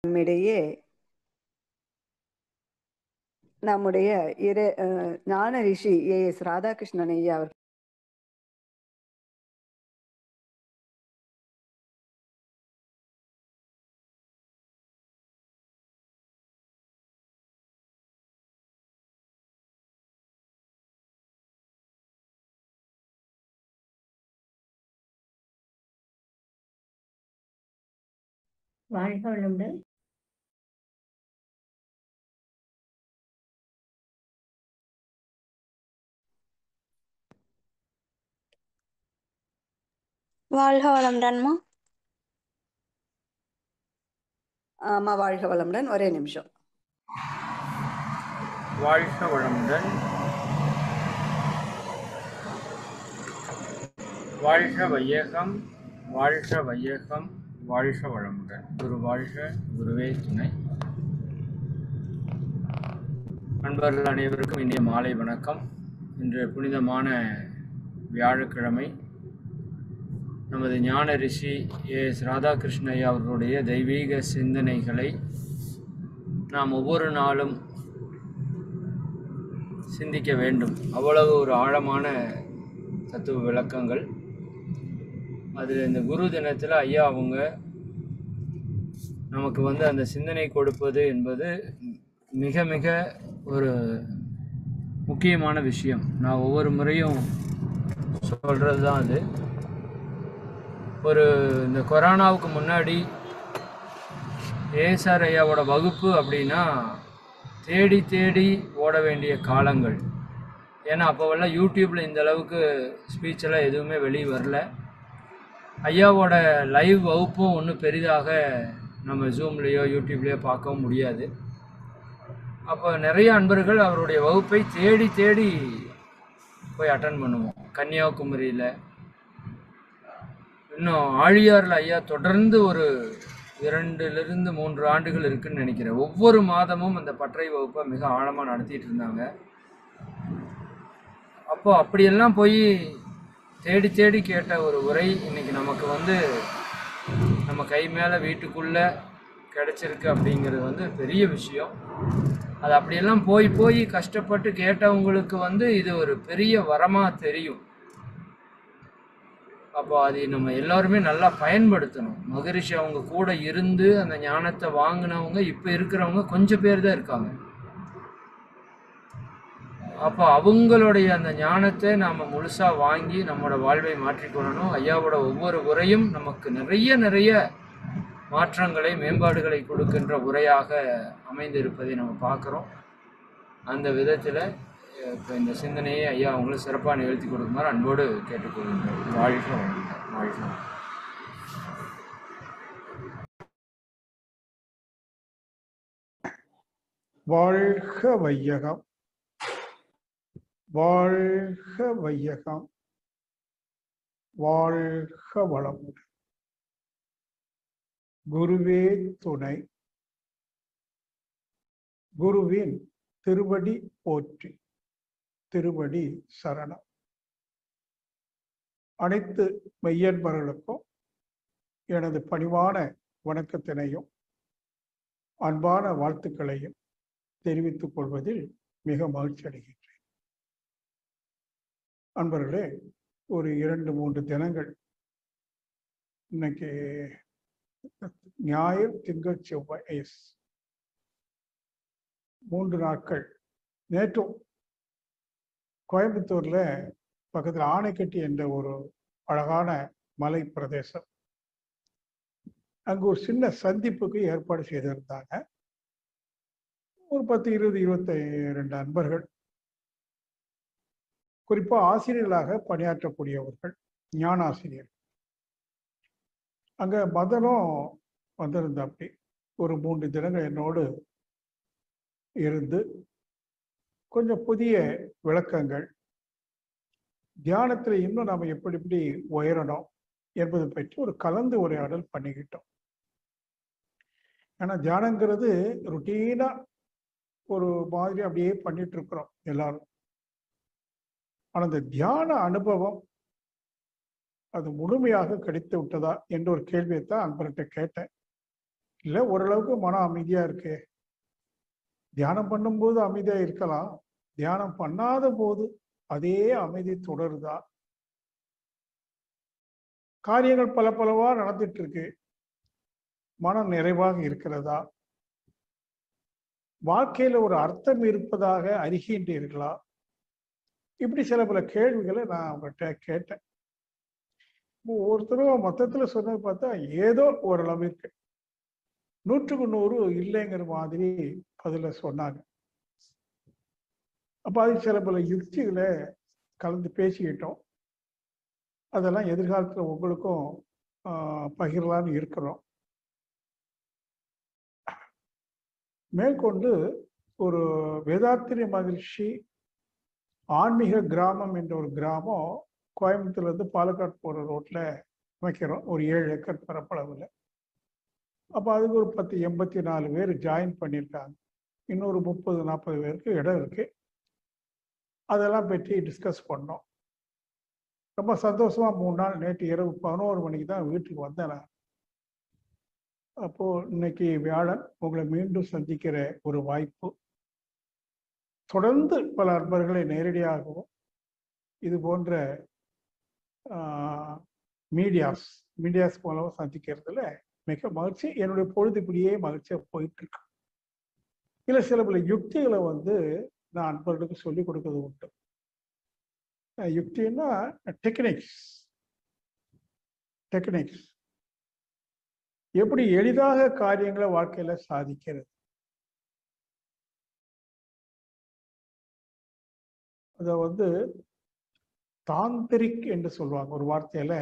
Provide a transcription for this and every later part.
நம்மிடையே நம்முடைய ஞான ரிஷி ஏஎஸ் ராதாகிருஷ்ணன் ஐயா அவர் வாழ்க வளமுடன். வாழ்க வளமுடன்மா. ஆமா, வாழ்க வளமுடன். ஒரே நிமிஷம். வாழ்க வளமுடன். வாழ்க வையகம், வாழ்க வையகம், வாழ்க வளமுடன். குரு வாழ்க, குருவே துணை. நண்பர்கள் அனைவருக்கும் இனிய மாலை வணக்கம். இன்று புனிதமான வியாழக்கிழமை. நமது ஞான ரிஷி ஏஎஸ் ராதாகிருஷ்ண ஐயா அவர்களுடைய தெய்வீக சிந்தனைகளை நாம் ஒவ்வொரு நாளும் சிந்திக்க வேண்டும். அவ்வளவு ஒரு ஆழமான தத்துவ விளக்கங்கள். அதில் இந்த குரு தினத்தில் ஐயா அவங்க நமக்கு அந்த சிந்தனை கொடுப்பது என்பது மிக மிக ஒரு முக்கியமான விஷயம். நான் ஒவ்வொரு முறையும் சொல்கிறது தான் அது. இந்த கொரோனாவுக்கு முன்னாடி ஏஎஸ்ஆர் ஐயாவோட வகுப்பு அப்படின்னா தேடி தேடி ஓட வேண்டிய காலங்கள். ஏன்னா அப்போவெல்லாம் யூடியூப்பில் இந்த அளவுக்கு ஸ்பீச்செல்லாம் எதுவுமே வெளியே வரல. ஐயாவோட லைவ் வகுப்பும் ஒன்றும் பெரிதாக நம்ம ஜூம்லேயோ யூடியூப்லேயோ பார்க்கவும் முடியாது. அப்போ நிறைய அன்பர்கள் அவருடைய வகுப்பை தேடி தேடி போய் அட்டன் பண்ணுவோம். கன்னியாகுமரியில், இன்னும் ஆழியாரில் ஐயா தொடர்ந்து ஒரு 2-3 ஆண்டுகள் இருக்குதுன்னு நினைக்கிறேன். ஒவ்வொரு மாதமும் அந்த பற்றை வகுப்பை மிக ஆழமாக நடத்திட்டு இருந்தாங்க. அப்போ அப்படியெல்லாம் போய் தேடி தேடி கேட்ட ஒரு உரை இன்னைக்கு நமக்கு நம்ம கை மேலே வீட்டுக்குள்ளே கிடச்சிருக்கு அப்படிங்கிறது பெரிய விஷயம். அது அப்படியெல்லாம் போய் போய் கஷ்டப்பட்டு கேட்டவங்களுக்கு இது ஒரு பெரிய வரமாக தெரியும். அப்போ அது நம்ம எல்லாருமே நல்லா பயன்படுத்தணும். மகரிஷி அவங்க கூட இருந்து அந்த ஞானத்தை வாங்கினவங்க இப்போ இருக்கிறவங்க கொஞ்சம் பேர் தான் இருக்காங்க. அப்போ அவங்களுடைய அந்த ஞானத்தை நாம் முழுசாக வாங்கி நம்மளோட வாழ்வை மாற்றிக்கொள்ளணும். ஐயாவோட ஒவ்வொரு உரையும் நமக்கு நிறைய நிறைய மாற்றங்களை, மேம்பாடுகளை கொடுக்கின்ற உரையாக அமைந்திருப்பதை நம்ம பார்க்குறோம். அந்த விதத்தில் இப்போ இந்த சிந்தனையை ஐயா அவங்களும் சிறப்பாக நிகழ்த்தி கொடுக்குமாறு அன்போடு கேட்டுக்கொள்கின்றோம். வாழ்க வளமுடன். வாழ்க வையகம், வாழ்க வையகம், வாழ்க வளமுடன். குருவே துணை. குருவின் திருவடி போற்றி, திருவடி சரணம். அனைத்து மெய்யன்பர்களுக்கும் எனது பணிவான வணக்கத்தினையும் அன்பான வாழ்த்துக்களையும் தெரிவித்துக் கொள்வதில் மிக மகிழ்ச்சி அடைகின்றேன். அன்பர்களே, ஒரு 2-3 தினங்கள், இன்னைக்கு ஞாயிறு, திங்கள், செவ்வாய், 3 நாட்கள். நேற்றும் கோயம்புத்தூர்ல பக்கத்தில் ஆனைக்கட்டி என்ற ஒரு அழகான மலை பிரதேசம், அங்கு ஒரு சின்ன சந்திப்புக்கு ஏற்பாடு செய்திருந்தாங்க. ஒரு 10, 20, 22 அன்பர்கள், குறிப்பா ஆசிரியர்களாக பணியாற்றக்கூடியவர்கள், ஞான ஆசிரியர். அங்க மதனும் வந்திருந்தாப்படி ஒரு 3 தினங்கள் என்னோடு இருந்து கொஞ்சம் புதிய விளக்கங்கள், தியானத்துல இன்னும் நாம எப்படி எப்படி உயரணும் என்பதை பற்றி ஒரு கலந்து உரையாடல் பண்ணிக்கிட்டோம். ஏன்னா தியானங்கிறது ருட்டீனா ஒரு மாதிரி அப்படியே பண்ணிட்டு இருக்கிறோம் எல்லாரும். ஆனா அந்த தியான அனுபவம் அது முழுமையாக கிடைத்து விட்டதா என்ற ஒரு கேள்வியைத்தான் அன்பர்கிட்ட கேட்டேன். இல்லை ஓரளவுக்கு மனம் அமைதியா இருக்கு, தியானம் பண்ணும்போது அமைதியா இருக்கலாம், தியானம் பண்ணாத போது அதே அமைதி தொடருதா, காரியங்கள் பல பலவா நடந்துட்டு இருக்கு, மனம் நிறைவாக இருக்கிறதா, வாழ்க்கையில ஒரு அர்த்தம் இருப்பதாக அறிகின்றீர்களா, இப்படி சில பல கேள்விகளை நான் அவங்ககிட்ட கேட்டேன். ஒவ்வொருத்தரும் மொத்தத்துல சொன்னது பார்த்தா ஏதோ ஓரளவிற்கு 100க்கு 100 இல்லைங்கிற மாதிரி பதில சொன்னாங்க. அப்ப அது சில பல யுக்திகளை கலந்து பேசிக்கிட்டோம். அதெல்லாம் எதிர்காலத்துல உங்களுக்கும் பகிரலான்னு இருக்கிறோம். மேற்கொண்டு ஒரு வேதாத்திரி மகிழ்ச்சி ஆன்மீக கிராமம் என்ற ஒரு கிராமம் கோயம்புத்தூர்ல இருந்து பாலக்காடு போற ரோட்ல வைக்கிறோம், ஒரு 7 ஏக்கர் பரப்பளவில். அப்போ அதுக்கு ஒரு 84 பேர் ஜாயின் பண்ணியிருக்காங்க, இன்னொரு 30-40 பேருக்கு இடம் இருக்கு. அதெல்லாம் பற்றி டிஸ்கஸ் பண்ணோம். ரொம்ப சந்தோஷமா 3 நாள், நேற்று இரவு 11 மணிக்கு தான் வீட்டுக்கு வந்தேன் நான். அப்போ இன்னைக்கு வியாழன், உங்களை மீண்டும் சந்திக்கிற ஒரு வாய்ப்பு. தொடர்ந்து பல நண்பர்களை நேரடியாகவும் இது போன்ற மீடியாஸ் மூலமாக சந்திக்கிறதுல மிக மகிழ்ச்சி. என்னுடைய பொழுது இப்படியே மகிழ்ச்சியா போயிட்டு இருக்கு. இல்லை சில பல யுக்திகளை நான் நண்பர்களுக்கு சொல்லிக் கொடுக்கறது உண்டு. யுக்தின்னா டெக்னிக்ஸ் எப்படி எளிதாக காரியங்களை வாழ்க்கையில சாதிக்கிறது. அத தாந்திரிக் என்று சொல்லுவாங்க. ஒரு வார்த்தையில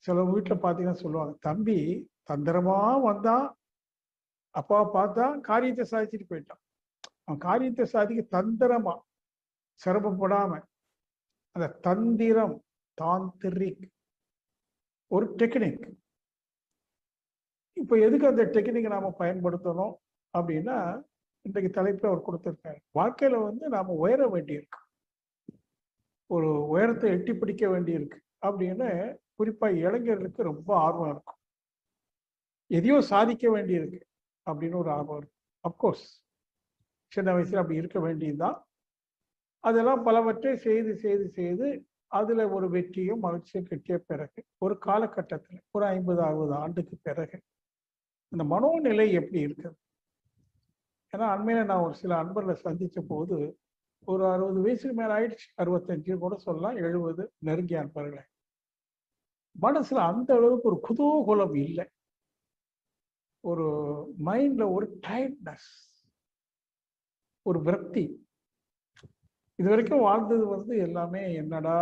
சில வீட்டுல பாத்தீங்கன்னா சொல்லுவாங்க, தம்பி தந்திரமா வந்தான், அப்பாவை பார்த்தா காரியத்தை சாதிச்சுட்டு போயிட்டான். அவன் காரியத்தை சாதிக்க தந்திரமா சிரமப்படாம, அந்த தந்திரம் தாந்திரிக் ஒரு டெக்னிக். இப்ப எதுக்கு அந்த டெக்னிக்கை நாம பயன்படுத்தணும் அப்படின்னா, இன்றைக்கு தலைப்புல அவர் கொடுத்திருக்காரு. வாழ்க்கையில நாம உயர வேண்டியிருக்கு, ஒரு உயரத்தை எட்டி பிடிக்க வேண்டியிருக்கு அப்படின்னு குறிப்பா இளைஞர்களுக்கு ரொம்ப ஆர்வம் இருக்கும். எதையோ சாதிக்க வேண்டியிருக்கு அப்படின்னு ஒரு ஆர்வம் இருக்கும். அப்கோர்ஸ் சின்ன வயசுல அப்படி இருக்க வேண்டியதுதான். அதெல்லாம் பலவற்றை செய்து செய்து செய்து அதுல ஒரு வெற்றியும் மகிழ்ச்சியும் கிட்டிய பிறகு ஒரு காலகட்டத்தில் ஒரு 50-60 ஆண்டுக்கு பிறகு அந்த மனோநிலை எப்படி இருக்குது. ஏன்னா அண்மையில நான் ஒரு சில அன்பர்களை சந்திச்ச போது ஒரு 60 வயசுக்கு மேல ஆயிடுச்சு, 65 கூட சொல்லலாம், 70 நெருங்கிய அன்பர்களை. மனசுல அந்த அளவுக்கு ஒரு குதூகலம் இல்லை, ஒரு மைண்ட்ல ஒரு டயர்ட்னஸ், ஒரு விரக்தி. இது வரைக்கும் வாழ்ந்தது எல்லாமே என்னடா,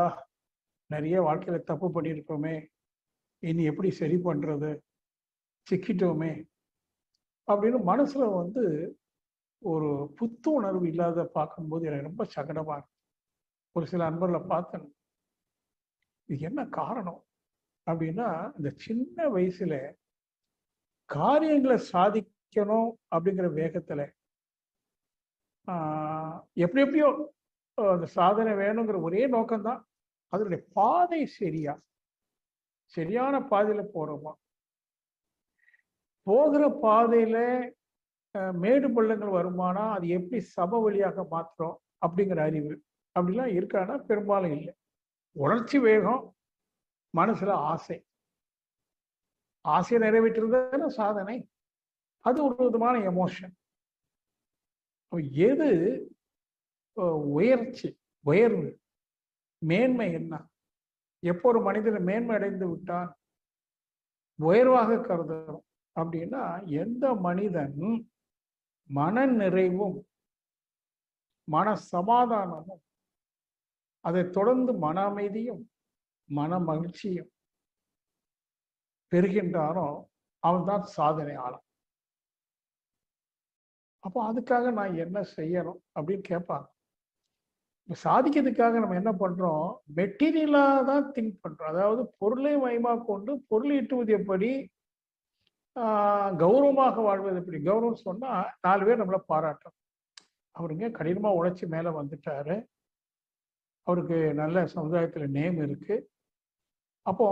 நிறைய வாழ்க்கையில தப்பு பண்ணியிருக்கோமே, இனி எப்படி சரி பண்றது, சிக்கிட்டோமே அப்படின்னு மனசுல ஒரு புத்து உணர்வு இல்லாத பார்க்கும்போது எனக்கு ரொம்ப சங்கடமா இருக்கு. ஒரு சில அன்பர்களை பார்த்தேன். இது என்ன காரணம் அப்படின்னா, இந்த சின்ன வயசுல காரியங்களை சாதிக்கணும் அப்படிங்கிற வேகத்துல எப்படியோ அந்த சாதனை வேணுங்கிற ஒரே நோக்கம்தான். அதனுடைய பாதை சரியான பாதையில போறோமா, போகிற பாதையில மேடு பள்ளங்கள் வருமானா அது எப்படி சம வழியாக மாத்துறோம் அப்படிங்கிற அறிவு அப்படிலாம் இருக்கான்னா பெரும்பாலும் இல்லை. உணர்ச்சி வேகம், மனசுல ஆசையை நிறைவேற்றுறது சாதனை, அது ஒரு விதமான எமோஷன். எது உயர்வு, மேன்மை என்ன? எப்போ ஒரு மனிதன் மேன்மை அடைந்து விட்டான் உயர்வாக கருதுறோம் அப்படின்னா, எந்த மனிதன் மன நிறைவும் மன சமாதானமும் அதை தொடர்ந்து மன அமைதியும் மன மகிழ்ச்சியும் பெறுகின்றானோ அவன் தான் சாதனை ஆளான். அப்போ அதுக்காக நான் என்ன செய்யணும் அப்படின்னு கேட்பாங்க. சாதிக்கிறதுக்காக நம்ம என்ன பண்றோம், மெட்டீரியலா தான் திங்க் பண்றோம். அதாவது பொருளை மையமா கொண்டு பொருள் ஈட்டுவது எப்படி, கௌரவமாக வாழ்வது எப்படி. கௌரவம் சொன்னா 4 பேர் நம்மளை பாராட்டும், அவருங்க கடினமா உழைச்சி மேல வந்துட்டாரு, அவருக்கு நல்ல சமுதாயத்துல நேம் இருக்கு. அப்போ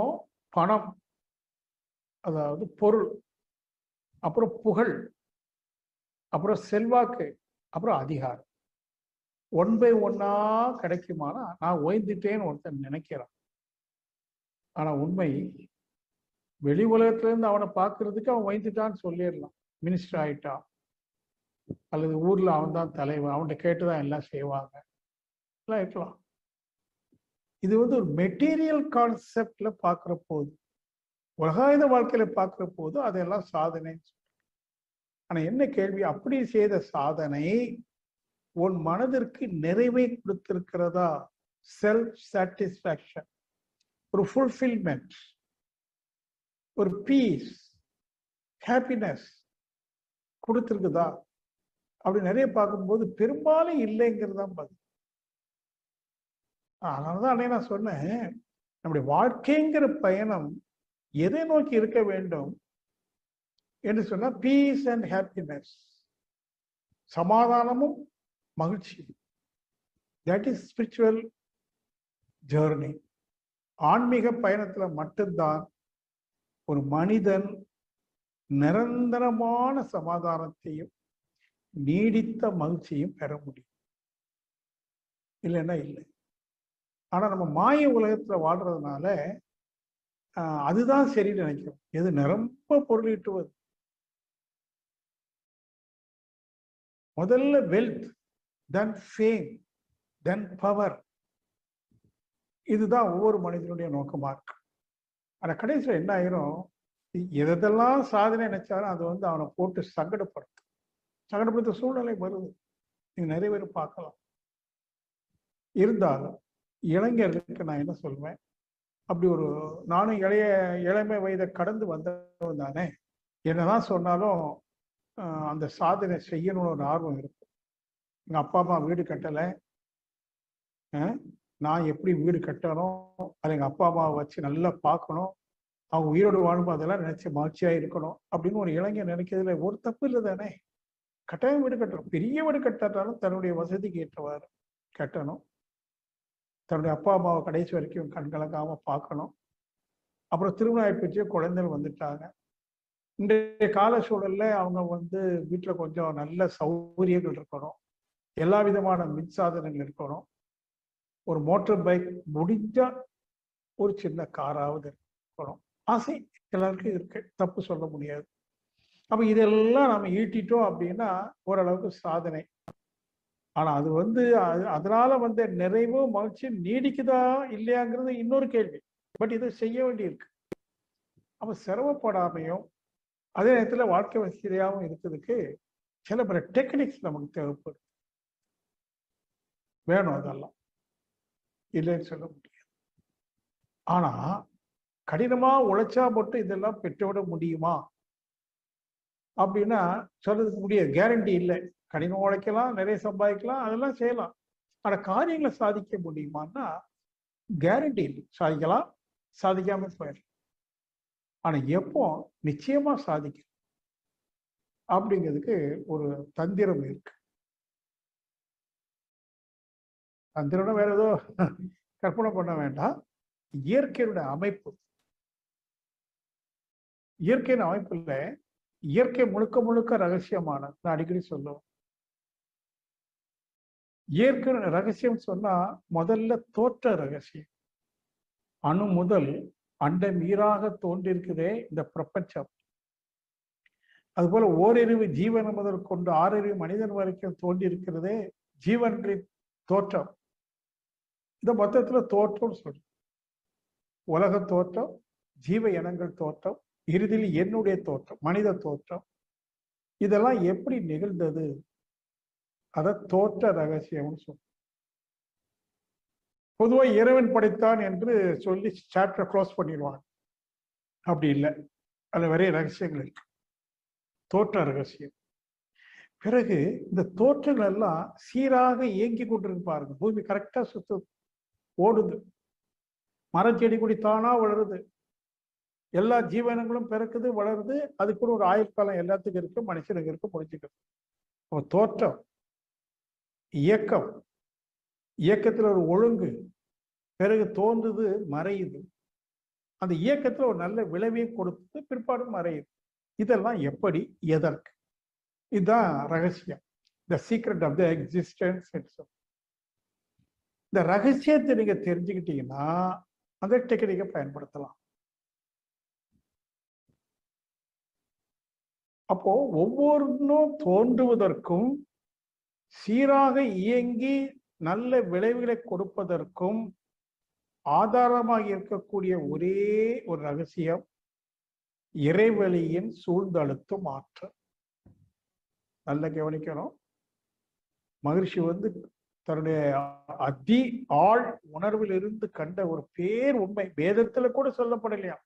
பணம், அதாவது பொருள், அப்புறம் புகழ், அப்புறம் செல்வாக்கு, அப்புறம் அதிகாரம். ஒன் பை ஒன்னா கிடைக்குமானா நான் ஓய்ந்துட்டேன்னு ஒருத்தன் நினைக்கிறான். ஆனா உண்மை, வெளி உலகத்துல இருந்து அவனை பார்க்கறதுக்கு அவன் ஓய்ந்துட்டான்னு சொல்லிடலாம். மினிஸ்டர் ஆயிட்டான், அல்லது ஊர்ல அவன் தான் தலைவன், அவன்கிட்ட கேட்டுதான் எல்லாம் செய்வாங்க, எல்லாம் இருக்கலாம். இது வந்து ஒரு மெட்டீரியல் கான்செப்ட்ல பார்க்கிற போது, உலகாயுத வாழ்க்கையில பார்க்கிற போது அதெல்லாம் சாதனை. ஆனா என்ன கேள்வி, அப்படி செய்த சாதனை உன் மனதிற்கு நிறைவை கொடுத்திருக்கிறதா? செல்ஃப் சாட்டிஸ்பாக்சன், ஒரு ஃபுல்ஃபில்மெண்ட், ஒரு பீஸ், ஹாப்பினஸ் கொடுத்திருக்குதா? அப்படி நிறைய பார்க்கும்போது பெரும்பாலும் இல்லைங்கிறது தான் பதில். அதனாலதான் அன்னைக்கு நான் சொன்னேன், நம்முடைய வாழ்க்கைங்கிற பயணம் எதை நோக்கி இருக்க வேண்டும் என்று சொன்னா பீஸ் அண்ட் ஹாப்பினஸ், சமாதானமும் மகிழ்ச்சி. That is spiritual journey. ஆன்மீக பயணத்துல மட்டும்தான் ஒரு மனிதன் நிரந்தரமான சமாதானத்தையும் நீடித்த மகிழ்ச்சியும் பெற முடியும். இல்லைன்னா இல்லை. ஆனா நம்ம மாய உலகத்துல வாழ்றதுனால அதுதான் சரின்னு நினைக்கிறோம். எது நிரம்ப பொருளீட்டுவது. முதல்ல வெல்த், தென் ஃபேம், தென் பவர். இதுதான் ஒவ்வொரு மனிதனுடைய நோக்கமா இருக்கு. ஆனா கடைசியில் என்ன ஆயிரும், எதெல்லாம் சாதனை நினைச்சாலும் அது வந்து அவனை போட்டு சங்கடப்படுத்த சூழ்நிலை வருது. நீங்க நிறைய பேர் பார்க்கலாம். இருந்தாலும் இளைஞர்களுக்கு நான் என்ன சொல்வேன், அப்படி ஒரு நானும் இளமை வயதை கடந்து வந்தவன் தானே. என்னதான் சொன்னாலும் அந்த சாதனை செய்யணும்னு ஒரு ஆர்வம் இருக்கும். எங்க அப்பா அம்மா வீடு கட்டலை, நான் எப்படி வீடு கட்டணும், அது எங்க அப்பா அம்மாவை வச்சு நல்லா பார்க்கணும், அவங்க உயிரோடு வாழும்போது அதெல்லாம் நினைச்சு மகிழ்ச்சியா இருக்கணும் அப்படின்னு ஒரு இளைஞர் நினைக்கிறதுல ஒரு தப்பு இல்லை தானே. கட்டாயம் வீடு கட்டணும். பெரிய வீடு கட்டாட்டாலும் தன்னுடைய வசதிக்கு ஏற்றவாறு கட்டணும். தன்னுடைய அப்பா அம்மாவை கடைசி வரைக்கும் கண்கலங்காம பார்க்கணும். அப்புறம் திருமணம் ஆயிடுச்சு, குழந்தைகள் வந்துட்டாங்க. இன்றைய கால சூழல்ல அவங்க வந்து வீட்டுல கொஞ்சம் நல்ல சௌகரியங்கள் இருக்கணும், எல்லா விதமான மின்சாதனங்கள் இருக்கணும், ஒரு மோட்டார் பைக், முடிஞ்சா ஒரு சின்ன காராவது இருக்கணும். ஆசை எல்லாருக்கும் இருக்கு, தப்பு சொல்ல முடியாது. அப்ப இதெல்லாம் நம்ம ஈட்டிட்டோம் அப்படின்னா ஓரளவுக்கு சாதனை. ஆனா அது வந்து அதனால வந்து நிறைவு மகிழ்ச்சி நீடிக்குதா இல்லையாங்கிறது இன்னொரு கேள்வி. பட் இதை செய்ய வேண்டி இருக்கு. அப்ப சிரமப்படாமையும் அதே நேரத்துல வாழ்க்கை வசதியாகவும் இருக்கிறதுக்கு சில பல டெக்னிக்ஸ் நமக்கு தேவைப்படும். வேணும், அதெல்லாம் இல்லைன்னு சொல்ல முடியாது. ஆனா கடினமா உழைச்சா மட்டும் இதெல்லாம் பெற்றுவிட முடியுமா அப்படின்னா சொல்றதுக்கு முடியாது, கேரண்டி இல்லை. கடினம் உழைக்கலாம், நிறைய சம்பாதிக்கலாம், அதெல்லாம் செய்யலாம். ஆனா காரியங்களை சாதிக்க முடியுமான்னா கேரண்டி இல்லை. சாதிக்கலாம், சாதிக்காம போயிடலாம். ஆனா எப்போ நிச்சயமா சாதிக்கும் அப்படிங்கிறதுக்கு ஒரு தந்திரம் இருக்கு. தந்திரம் வேற ஏதோ கற்பனை பண்ண வேண்டாம். இயற்கையுடைய அமைப்பு, இயற்கையின் அமைப்புல இயற்கை முழுக்க முழுக்க ரகசியமானது. நான் அடிக்கடி சொல்லுவேன், இயற்கை ரகசியம் சொன்னா முதல்ல தோற்ற ரகசியம். அணு முதல் அண்ட மீறாக தோன்றிருக்குதே இந்த பிரபஞ்சம். அதுபோல ஓரறிவு ஜீவன் முதல் கொண்டு ஆறறிவு மனிதன் வரைக்கும் தோன்றியிருக்கிறதே ஜீவன்களின் தோற்றம். இந்த மொத்தத்துல தோற்றம் சொல்லு. உலக தோற்றம், ஜீவ இனங்கள் தோற்றம், இறுதியில் என்னுடைய தோற்றம், மனித தோற்றம். இதெல்லாம் எப்படி நிகழ்ந்தது, அத தோற்ற ரகசியம்னு சொல்ல. பொதுவாக இறைவன் படைத்தான் என்று சொல்லி சாப்டர் க்ளோஸ் பண்ணிடுவாங்க. அப்படி இல்லை, அதுல நிறைய ரகசியங்கள் இருக்கு. தோற்ற ரகசியம். பிறகு இந்த தோற்றங்கள் எல்லாம் சீராக இயங்கி கொண்டிருக்கு பாருங்க. பூமி கரெக்டா சுத்து ஓடுது, மரம் செடி கொடி தானா வளருது, எல்லா ஜீவனங்களும் பிறக்குது, வளருது. அதுக்கு கூட ஒரு ஆயுள் காலம் எல்லாத்துக்கும் இருக்கு, மனுஷனுக்கு இருக்கு, முடிச்சுக்கிறது. தோற்றம், இயக்கம், இயக்கத்துல ஒரு ஒழுங்கு, பிறகு தோன்றுது, மறையுது. அந்த இயக்கத்துல ஒரு நல்ல விளைவையும் கொடுத்து பிற்பாடு மறையுது. இதெல்லாம் எப்படி, எதற்கு? இதுதான் ரகசியம். The secret of the existence. இந்த ரகசியத்தை நீங்க தெரிஞ்சுக்கிட்டீங்கன்னா அந்த டெக்னிக்கை பயன்படுத்தலாம். அப்போ ஒவ்வொன்றும் தோன்றுவதற்கும் சீராக இயங்கி நல்ல விளைவுகளை கொடுப்பதற்கும் ஆதாரமாக இருக்கக்கூடிய ஒரே ஒரு ரகசியம் இறைவெளியின் சூழ்ந்தழுத்தும் ஆற்றல். நல்ல கவனிக்கணும். மகிழ்ச்சி தன்னுடைய அதி ஆழ் உணர்வில் இருந்து கண்ட ஒரு பேர் உண்மை வேதத்துல கூட சொல்லப்படலையா.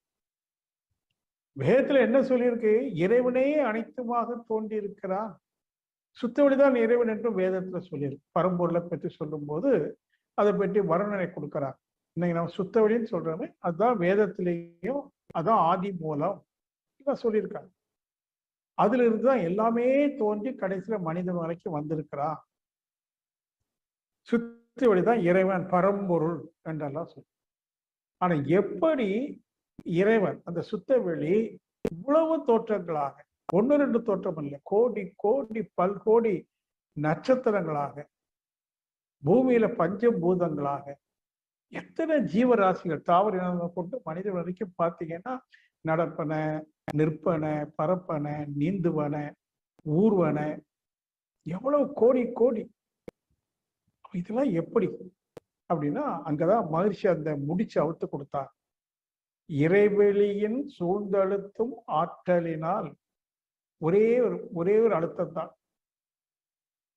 வேதத்துல என்ன சொல்லியிருக்கு? இறைவனே அனைத்துமாக தோன்றி இருக்கிறான். சுத்தவெளிதான் இறைவன் என்றும் வேதத்துல சொல்லியிருக்கு. பரம்பொருளை பற்றி சொல்லும் போது அதை பற்றி வர்ணனை கொடுக்கிறார். இன்னைக்கு நம்ம சுத்தவெளின்னு சொல்றோமே, அதுதான் வேதத்திலேயும் அதான் ஆதி மூலம் சொல்லியிருக்காங்க. அதுல இருந்துதான் எல்லாமே தோன்றி கடைசியில மனிதன் வரைக்கும் வந்திருக்கிறான். சுத்தவெளிதான் இறைவன் பரம்பொருள் என்றெல்லாம் சொல்லு. ஆனா எப்படி இறைவன் அந்த சுத்தவெளி இவ்வளவு தோற்றங்களாக, 1-2 தோற்றம் இல்லை, கோடி கோடி பல்கோடி நட்சத்திரங்களாக, பூமியில பஞ்சபூதங்களாக, எத்தனை ஜீவராசிகள் தாவர இனங்களை கொண்டு மனிதன் வரைக்கும் பார்த்தீங்கன்னா நடப்பன, நிற்பன, பரப்பன, நீந்துவன, ஊர்வன, எவ்வளவு கோடி கோடி. இதெல்லாம் எப்படி அப்படின்னா அங்கதான் மகிழ்ச்சி அந்த முடிச்சு அவுத்து கொடுத்தார். இறைவெளியின் சூழ்ந்தழுத்தும் ஆற்றலினால் ஒரே ஒரு அழுத்தம் தான்.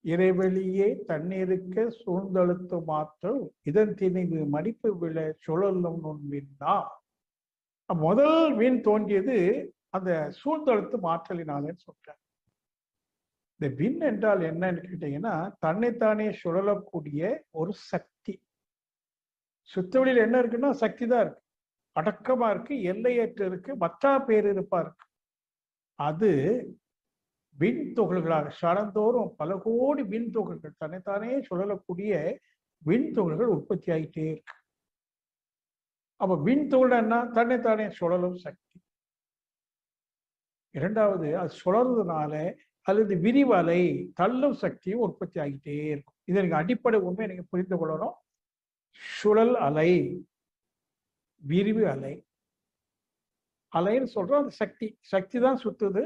இறைவெளியே தண்ணீருக்க சூழ்ந்தழுத்தும் ஆற்றல் இதன் திணிவு மடிப்பு விழ சுழலும் நுண்வின்னா. முதல் வீண் தோன்றியது அந்த சூழ்ந்தழுத்தும் ஆற்றலினாலேன்னு சொல்றார். இந்த விண் என்றால் என்னன்னு கேட்டீங்கன்னா தன்னைத்தானே சுழலக்கூடிய ஒரு சக்தி. சுத்தவெளியில் என்ன இருக்குன்னா சக்தி தான் இருக்கு, அடக்கமா இருக்கு, எல்லையற்ற இருக்கு, மற்றா பேரிருப்பா இருக்கு. அது விண் துகள்களாக சடந்தோறும் பல கோடி விண் துகள்கள் தன்னைத்தானே சுழலக்கூடிய விண் துகள்கள் உற்பத்தி ஆகிட்டே இருக்கு. அப்ப விண் துகள் என்ன? தன்னைத்தானே சுழலும் சக்தி. இரண்டாவது, அது சுழறதுனால அல்லது விரிவலை தள்ளும் சக்தியும் உற்பத்தி ஆகிட்டே இருக்கும். இதை நீங்க அடிப்படை உண்மை நீங்க புரிந்து கொள்ளணும். சுழல் அலை, விரிவு அலை. அலைன்னு சொல்றோம் அந்த சக்தி. சக்தி தான் சுத்துது,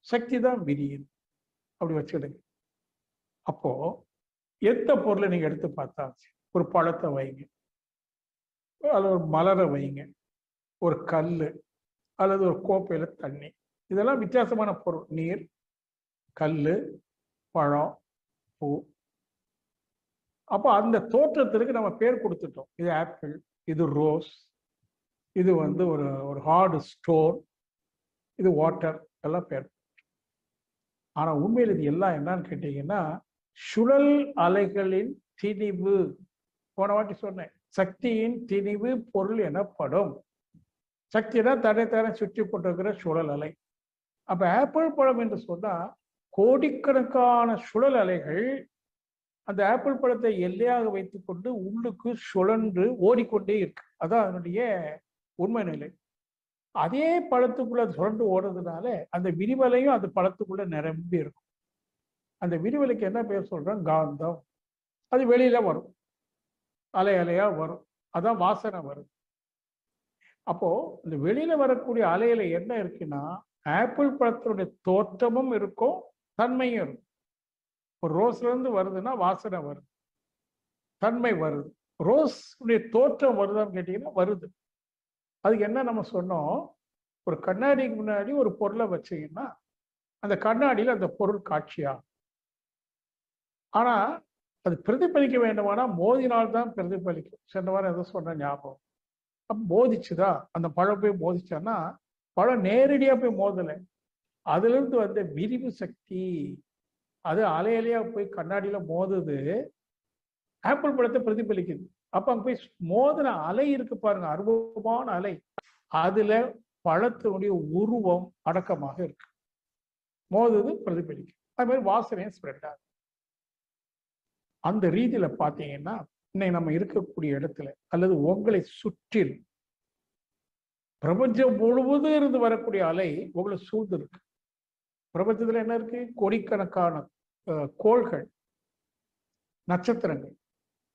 சக்தி தான் விரியுது. அப்படி வச்சுக்கிடுங்க. அப்போ எந்த பொருளை நீங்க எடுத்து பார்த்தா, ஒரு பழத்தை வைங்க, அல்லது ஒரு மலரை வைங்க, ஒரு கல் அல்லது ஒரு கோப்பையில தண்ணி, இதெல்லாம் வித்தியாசமான பொருள். நீர், கல், பழம், பூ. அப்போ அந்த தோற்றத்திற்கு நம்ம பேர் கொடுத்துட்டோம். இது ஆப்பிள், இது ரோஸ், இது ஒரு ஹார்டு ஸ்டோன், இது வாட்டர், எல்லாம் பேர். ஆனா உண்மையில் இது எல்லாம் என்னன்னு கேட்டீங்கன்னா சுழல் அலைகளின் திணிவு. போன வாட்டி சொன்னேன், சக்தியின் திணிவு பொருள் எனப்படும். சக்தினா தன்னைத்தானே சுற்றி கொண்டிருக்கிற சுழல் அலை. அப்ப ஆப்பிள் பழம் என்று சொன்னா கோடிக்கணக்கான சுழல் அலைகள் அந்த ஆப்பிள் பழத்தை எல்லையாக வைத்துக்கொண்டு உள்ளுக்கு சுழன்று ஓடிக்கொண்டே இருக்கு. அதான் அதனுடைய உண்மை நிலை. அதே பழத்துக்குள்ள சுழன்று ஓடுறதுனால அந்த விரிவலையும் அந்த பழத்துக்குள்ள நிரம்பி இருக்கும். அந்த விரிவலைக்கு என்ன பேர் சொல்றோம்? காந்தம். அது வெளியில வரும், அலை அலையா வரும், அதான் வாசனை வரும். அப்போ இந்த வெளியில வரக்கூடிய அலையில என்ன இருக்குன்னா ஆப்பிள் பழத்தினுடைய தோற்றமும் இருக்கும், தன்மையும் இருக்கும். ஒரு ரோஸ்ல இருந்து வருதுன்னா வாசனை வருது, தன்மை வருது. ரோஸ் உடைய தோற்றம் வருதான்னு கேட்டீங்கன்னா வருது. அதுக்கு என்ன நம்ம சொன்னோம்? ஒரு கண்ணாடிக்கு முன்னாடி ஒரு பொருளை வச்சீங்கன்னா அந்த கண்ணாடியில் அந்த பொருள் காட்சியாகும். ஆனா அது பிரதிபலிக்க வேண்டுமானா மோதினால்தான் பிரதிபலிக்கும். சென்ற வாரம் எதை சொன்ன ஞாபகம்? அப்ப மோதிச்சுதா, அந்த பழம் போய் மோதிச்சான்னா பழம் நேரடியா போய் மோதலை, அதுல இருந்து வந்த விரிவு சக்தி அது அலையிலையா போய் கண்ணாடியில மோதுது, ஆப்பிள் பழத்தை பிரதிபலிக்குது. அப்ப அங்க போய் மோதின அலை இருக்கு பாருங்க, அருவமான அலை, அதுல பழத்தினுடைய உருவம் அடக்கமாக இருக்கு. மோதுது, பிரதிபலிக்கும். அது மாதிரி வாசனையும் ஸ்ப்ரெட் ஆகுது. அந்த ரீதியில பாத்தீங்கன்னா இன்னைக்கு நம்ம இருக்கக்கூடிய இடத்துல அல்லது உங்களை சுற்றில் பிரபஞ்சம் முழுவதும் இருந்து வரக்கூடிய அலை உங்களை சூழ்ந்து இருக்கு. பிரபஞ்சத்துல என்ன இருக்கு? கோடிக்கணக்கான கோள்கள், நட்சத்திரங்கள்.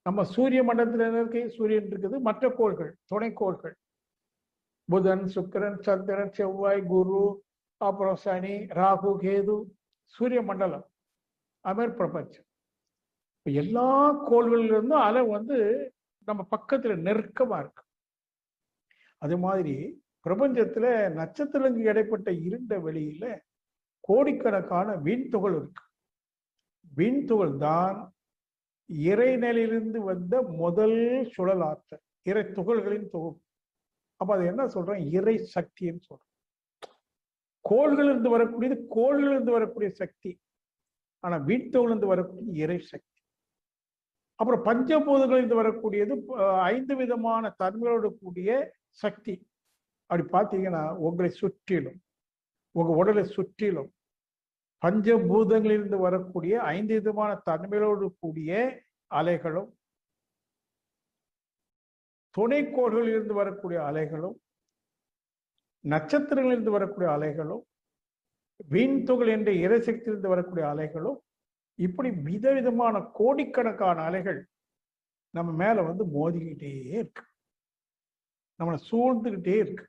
நம்ம சூரிய மண்டலத்துல என்ன இருக்கு? சூரியன் இருக்குது, மற்ற கோள்கள், துணைக்கோள்கள், புதன், சுக்கிரன், சந்திரன், செவ்வாய், குரு, அப்புறம் சனி, ராகு, கேது, சூரிய மண்டலம், அமர் பிரபஞ்சம். எல்லா கோள்களிலிருந்தும் அலை வந்து நம்ம பக்கத்துல நெருக்கமா இருக்கு. அது மாதிரி பிரபஞ்சத்துல நட்சத்திரங்களுக்கு இடைப்பட்ட இருண்ட வெளியில கோடிக்கணக்கான விண்துகள் இருக்கு. விண்துகள் தான் இறைநிலையிலிருந்து வந்த முதல் சுழல் ஆற்றல், இறை துகள்களின் தொகுப்பு. அப்ப அது என்ன சொல்றோம்? இறை சக்தின்னு சொல்றோம். கோள்களிலிருந்து வரக்கூடியது கோள்களிலிருந்து வரக்கூடிய சக்தி, ஆனா விண்துகளிலிருந்து வரக்கூடிய இறை சக்தி. அப்புறம் பஞ்சபூதங்களிலிருந்து வரக்கூடியது 5 விதமான தன்மையோடு கூடிய சக்தி. அப்படி பார்த்தீங்கன்னா உங்களை சுற்றிலும், உங்க உடலை சுற்றிலும் பஞ்சபூதங்களிலிருந்து வரக்கூடிய 5 விதமான தன்மைகளோடு கூடிய அலைகளும், துணைக்கோள்களிலிருந்து வரக்கூடிய அலைகளும், நட்சத்திரங்களிலிருந்து வரக்கூடிய அலைகளும், விண்துகள் என்ற இறைசக்தியிலிருந்து வரக்கூடிய அலைகளும், இப்படி விதவிதமான கோடிக்கணக்கான அலைகள் நம்ம மேல வந்து மோதிக்கிட்டே இருக்கு, நம்மளை சூழ்ந்துகிட்டே இருக்கு.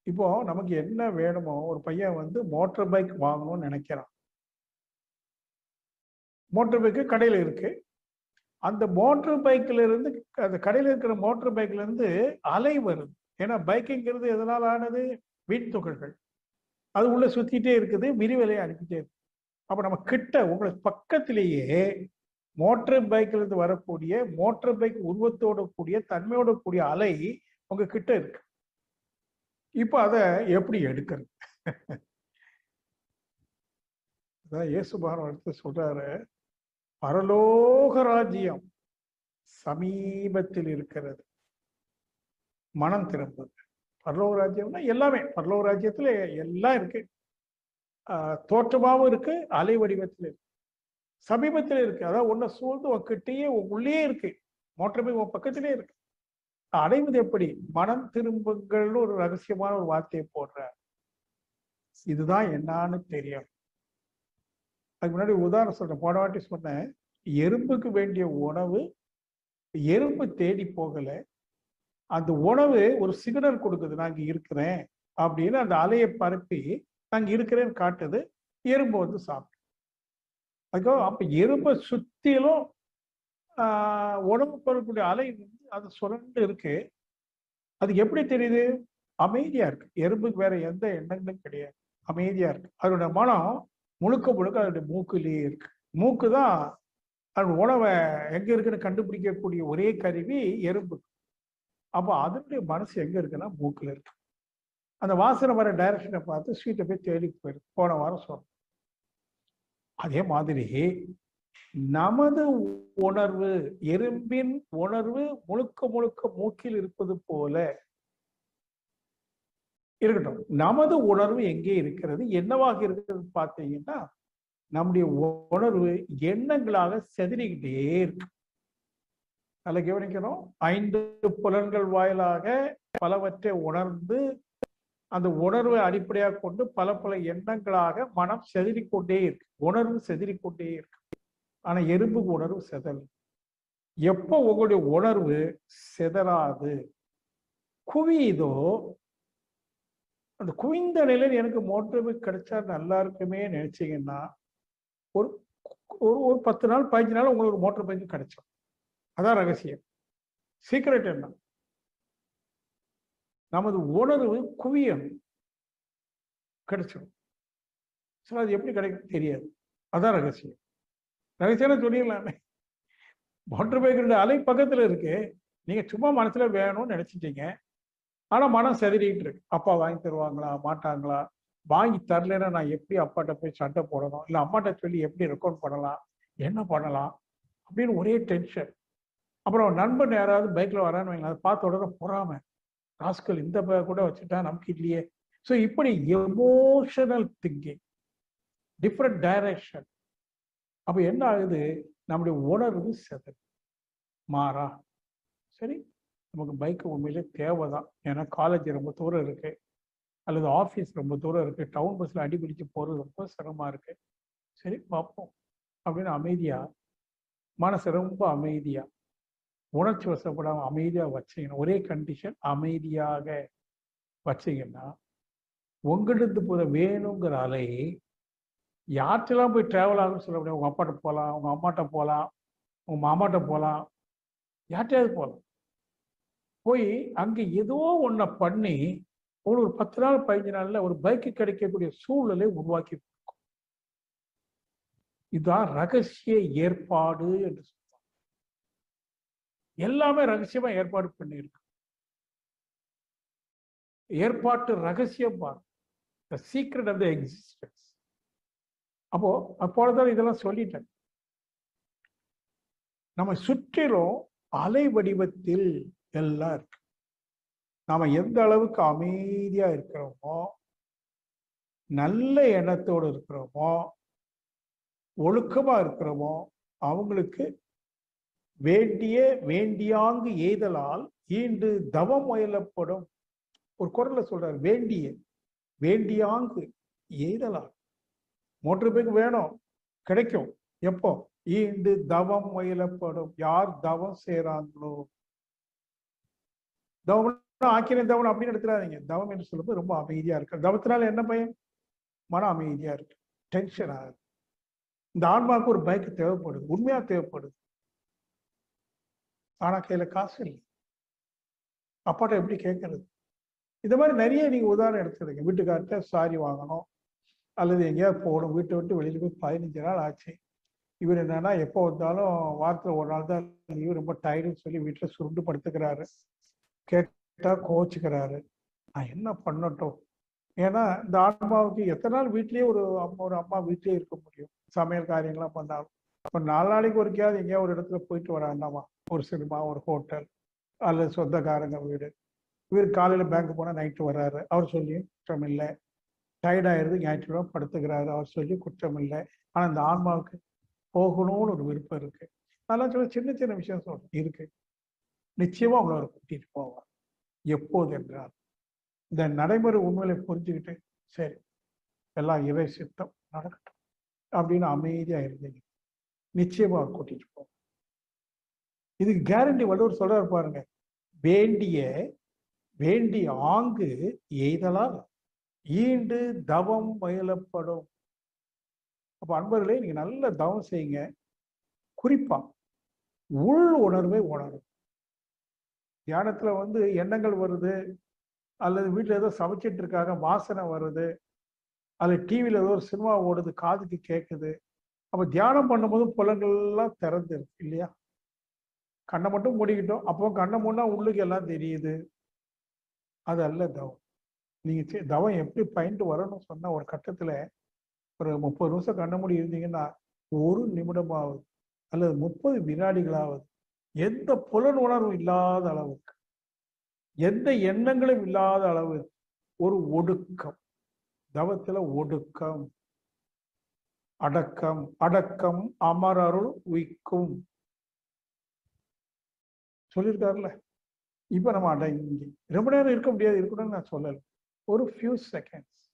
இப்போ நமக்கு என்ன வேணுமோ, ஒரு பையன் வந்து மோட்டார் பைக் வாங்கணும்னு நினைக்கிறான். மோட்டார் பைக்கு கடையில் இருக்கு. அந்த மோட்டார் பைக்ல இருந்து, அந்த கடையில் இருக்கிற மோட்டார் பைக்ல இருந்து அலை வருது. ஏன்னா பைக்குங்கிறது எதனால ஆனது? விண்துகள்கள். அது உள்ள சுத்திட்டே இருக்குது, விரிவலையை அனுப்பிட்டே இருக்கு. அப்ப நம்ம கிட்ட, உங்களுக்கு பக்கத்திலேயே மோட்டார் பைக்ல இருந்து வரக்கூடிய, மோட்டார் பைக் உருவத்தோட கூடிய, தன்மையோட கூடிய அலை உங்க கிட்ட இருக்கு. இப்ப அதை எப்படி எடுக்கிறது? இயேசு பகவான் சொல்றாரு, பரலோக ராஜ்யம் சமீபத்தில் இருக்கிறது, மனம் திரும்புது. பரலோக ராஜ்யம்னா எல்லாமே, பரலோக ராஜ்யத்துல எல்லாம் இருக்கு. தோற்றமாவும் இருக்கு, அலை வடிவத்தில் இருக்கு, சமீபத்தில் இருக்கு. அதாவது ஒன்ன சூழ்ந்து உங்ககிட்டயே, உள்ளே இருக்கு. மோட்டார் பைக் உங்க பக்கத்திலே இருக்கு. அடைவது எப்படி? மனம் திரும்புங்கள்னு ஒரு ரகசியமான ஒரு வார்த்தையை போடுற. இதுதான் என்னான்னு தெரியும். அதுக்கு முன்னாடி உதாரணம் சொல்றேன். போன வாட்டி சொன்னேன், எறும்புக்கு வேண்டிய உணவு எறும்பு தேடி போகல, அந்த உணவு ஒரு சிக்னல் கொடுக்குது, நான் இங்க இருக்கிறேன் அப்படின்னு. அந்த அலையை பரப்பி நான் இருக்கிறேன்னு காட்டுது, எறும்பு வந்து சாப்பிட்டு. அதுக்காக அப்ப எறும்பை சுத்திலும் உணவு பொருட்களுடைய அலை வந்து அது சுரண்டு இருக்கு. அதுக்கு எப்படி தெரியுது? அமைதியா இருக்கு. எறும்புக்கு வேற எந்த எண்ணங்களும் கிடையாது, அமைதியா இருக்கு. அதோட மனம் முழுக்க முழுக்க அதோட மூக்குலயே இருக்கு. மூக்கு தான் அதோட உணவை எங்க இருக்குன்னு கண்டுபிடிக்கக்கூடிய ஒரே கருவி எறும்பு. அப்போ அதனுடைய மனசு எங்க இருக்குன்னா மூக்குல இருக்கு. அந்த வாசனை வர டைரக்ஷனை பார்த்து ஸ்வீட்டை போய் தேடி போயிருக்கு. போன வாரம் சொன்னோம். அதே மாதிரி நமது உணர்வு, எறும்பின் உணர்வு முழுக்க முழுக்க மூக்கில் இருப்பது போல இருக்கட்டும். நமது உணர்வு எங்கே இருக்கிறது, என்னவாக இருக்கிறது பார்த்தீங்கன்னா, நம்முடைய உணர்வு எண்ணங்களாக செதறிக்கிட்டே இருக்கு. நல்லா கவனிக்கணும். 5 புலன்கள் வாயிலாக பலவற்றை உணர்ந்து, அந்த உணர்வை அடிப்படையாக கொண்டு பல பல எண்ணங்களாக மனம் செதறிக்கொண்டே இருக்கு. உணர்வு செதறிக்கொண்டே இருக்கு. ஆனா எறும்புக்கு உணர்வு செதல். எப்போ உங்களுடைய உணர்வு செதறாது, குவியுதோ, அந்த குவிந்த நிலையில் எனக்கு மோட்டார் பைக் கிடைச்சா நல்லா இருக்குமே நினைச்சீங்கன்னா, ஒரு ஒரு 10 நாள் 15 நாள் உங்களுக்கு மோட்டார் பைக் கிடைச்சோம். அதான் ரகசியம். சீக்ரெட் என்ன? நமது உணர்வு குவியணும், கிடைச்சிடும். சரி, அது எப்படி கிடைக்கும் தெரியாது. அதான் ரகசியம். ரகசியம் சொல்லிடலாமே. மோட்டார் பைக்கினுடைய அலை பக்கத்துல இருக்கு, நீங்க சும்மா மனசுல வேணும்னு நினைச்சிட்டீங்க. ஆனா மனம் செதறிட்டு இருக்கு. அப்பா வாங்கி தருவாங்களா, மாட்டாங்களா? வாங்கி தரலைன்னா நான் எப்படி அப்பாட்ட போய் சண்டை போடணும், இல்லை அம்மாட்ட சொல்லி எப்படி ரெக்கார்ட் பண்ணலாம், என்ன பண்ணலாம் அப்படின்னு ஒரே டென்ஷன். அப்புறம் நண்பன் யாராவது பைக்ல வரான்னு வைங்களா, அதை பார்த்த உடனே பொறாம, ராஸ்கல் இந்த கூட வச்சுட்டா நமக்கு இல்லையே. ஸோ இப்படி எமோஷனல் திங்கிங், டிஃப்ரெண்ட் டைரக்ஷன். அப்ப என்ன ஆகுது? நம்முடைய உணர்வு செதறு மாறா. சரி, நமக்கு பைக் உண்மையிலே தேவைதான். ஏன்னா காலேஜ் ரொம்ப தூரம் இருக்கு, அல்லது ஆஃபீஸ் ரொம்ப தூரம் இருக்கு, டவுன் பஸ்ல அடிபிடிச்சு போறது ரொம்ப சிரமமா இருக்கு, சரி பார்ப்போம் அப்படின்னு அமைதியா, மனசு ரொம்ப அமைதியா, உணர்ச்சி வசப்படாம அமைதியா வச்சீங்கன்னா, ஒரே கண்டிஷன் அமைதியாக வச்சீங்கன்னா, உங்களிருந்து போத வேணுங்கிற அலை யார்கிட்டலாம் போய் டிராவல் ஆகும்னு சொல்ல முடியாது. உங்க அப்பாட்ட போகலாம், உங்க அம்மாட்ட போகலாம், உங்க மாமாட்ட போகலாம், யார்கிட்டயாவது போகலாம். போய் அங்க ஏதோ ஒன்றை பண்ணி ஒரு 10 நாள் 15 நாள்ல ஒரு பைக்கு கிடைக்கக்கூடிய சூழ்நிலை உருவாக்கி கொடுக்கும். இதுதான் ரகசிய ஏற்பாடு என்று சொல்லுவாங்க. எல்லாமே ரகசியமா ஏற்பாடு பண்ணியிருக்கு. ஏற்பாட்டு ரகசியம் பாருங்க, the secret of the existence. அப்போதான் இதெல்லாம் சொல்லிட்டேன். நம்ம சுற்றிலும் அலை வடிவத்தில் எல்லாம் இருக்கு. நாம எந்த அளவுக்கு அமைதியா இருக்கிறோமோ, நல்ல எண்ணத்தோடு இருக்கிறோமோ, ஒழுக்கமா இருக்கிறோமோ, அவங்களுக்கு வேண்டியாங்கு எய்தலால் ஈண்டு தவம் முயலப்படும். ஒரு குரல்ல சொல்றாரு, வேண்டியாங்கு எய்தலால். மோட்டர் பைக் வேணும், கிடைக்கும். எப்போ? ஈண்டு தவம் முயலப்படும். யார் தவம் செய்யறாங்களோ. தவம் ஆக்கின தவம் அப்படின்னு எடுத்துறாதீங்க. தவம் என்று சொல்லும்போது ரொம்ப அமைதியா இருக்கு. தவத்தினால என்ன பயன்? மன அமைதியா இருக்கு, டென்ஷன் ஆகுது. இந்த ஆன்மாவுக்கு ஒரு பைக் தேவைப்படுது, உண்மையா தேவைப்படுது. ஆனா கையில காசு இல்லை, அப்பாட்ட எப்படி கேட்கறது? இந்த மாதிரி நிறைய நீங்க உதாரணம் எடுத்துக்கிறீங்க. வீட்டுக்கார்ட்ட சாரி வாங்கணும், அல்லது எங்கேயாவது போகணும், வீட்டை விட்டு வெளியில போய் 15 நாள் ஆச்சு. இவர் என்னன்னா எப்போ வந்தாலும் வாரத்தில் ஒரு நாள் தான் லீவு, ரொம்ப டயர்டுன்னு சொல்லி வீட்டில் சுருண்டு படுத்துக்கிறாரு. கேட்டா கோச்சுக்கிறாரு. நான் என்ன பண்ணட்டும்? ஏன்னா இந்த ஆன்மாவுக்கு எத்தனை நாள் வீட்லயே ஒரு அம்மா வீட்லயே இருக்க முடியும்? சமையல் காரியங்கள்லாம் பண்ணாலும் இப்போ 4 நாளைக்கு ஒருக்கையாவது எங்கேயா ஒரு இடத்துல போயிட்டு வராண்டாமா, ஒரு சினிமா, ஒரு ஹோட்டல், அல்லது சொந்தக்காரங்க வீடு. இவர் காலையில் பேங்க் போனால் நைட்டு வர்றாரு, அவர் சொல்லியும் குற்றம் இல்லை. டயர்டாயிருது, ஞாயிற்றுக்கிழமை படுத்துக்கிறாரு, அவர் சொல்லி குற்றம் இல்லை. ஆனால் இந்த ஆன்மாவுக்கு போகணும்னு ஒரு விருப்பம் இருக்கு. அதெல்லாம் சொல்ல சின்ன சின்ன விஷயம் சொல்றேன் இருக்கு. நிச்சயமா உங்களை அவர் கூட்டிட்டு போவார். எப்போது என்றால் இந்த நடைமுறை உண்மையை புரிஞ்சுக்கிட்டு, சரி எல்லாம் இறை சித்தம் நடக்கட்டும் அப்படின்னு அமைதியா இருந்தீங்க, நிச்சயமா அவர் கூட்டிட்டு போவார். இதுக்கு கேரண்டி வள்ளுவர் சொல்றாரு பாருங்க, வேண்டிய ஆங்கு எய்தலால் ஈண்டு தவம் முயலப்படும். அப்ப அன்பர்களே, நீங்க நல்ல தவம் செய்யுங்க. குறிப்பா உள் உணர்வை உணரும். தியானத்துல எண்ணங்கள் வருது, அல்லது வீட்டுல ஏதோ சமைச்சிட்டு இருக்காங்க, வாசனை வருது, அல்லது டிவியில ஏதோ ஒரு சினிமா ஓடுது, காதுக்கு கேட்குது. அப்ப தியானம் பண்ணும்போது புலன்கள்லாம் திறந்து இருக்கு இல்லையா? கண்ணை மட்டும் மூடிக்கிட்டோம், அப்போ கண்ணை மூடினா உள்ளுக்கு எல்லாம் தெரியுது. அது அல்ல தவம். நீங்க தவம் எப்படி பயின்று வரணும்னு சொன்னா, ஒரு கட்டத்துல ஒரு 30 நிமிஷம் கண்ண மூடி இருந்தீங்கன்னா, 1 நிமிடமாவது அல்லது 30 வினாடிகளாவது எந்த புலன் உணர்வும் இல்லாத அளவுக்கு, எந்த எண்ணங்களும் இல்லாத அளவுக்கு ஒரு ஒடுக்கம். தவத்துல ஒடுக்கம், அடக்கம் அமரருள் உய்க்கும் சொல்லியிருக்காருல்ல. இப்ப நம்ம அடங்கி ரொம்ப நேரம் இருக்க முடியாது, இருக்கணும்னு நான் சொல்லல. ஒரு ஃபியூ செகண்ட்ஸ்,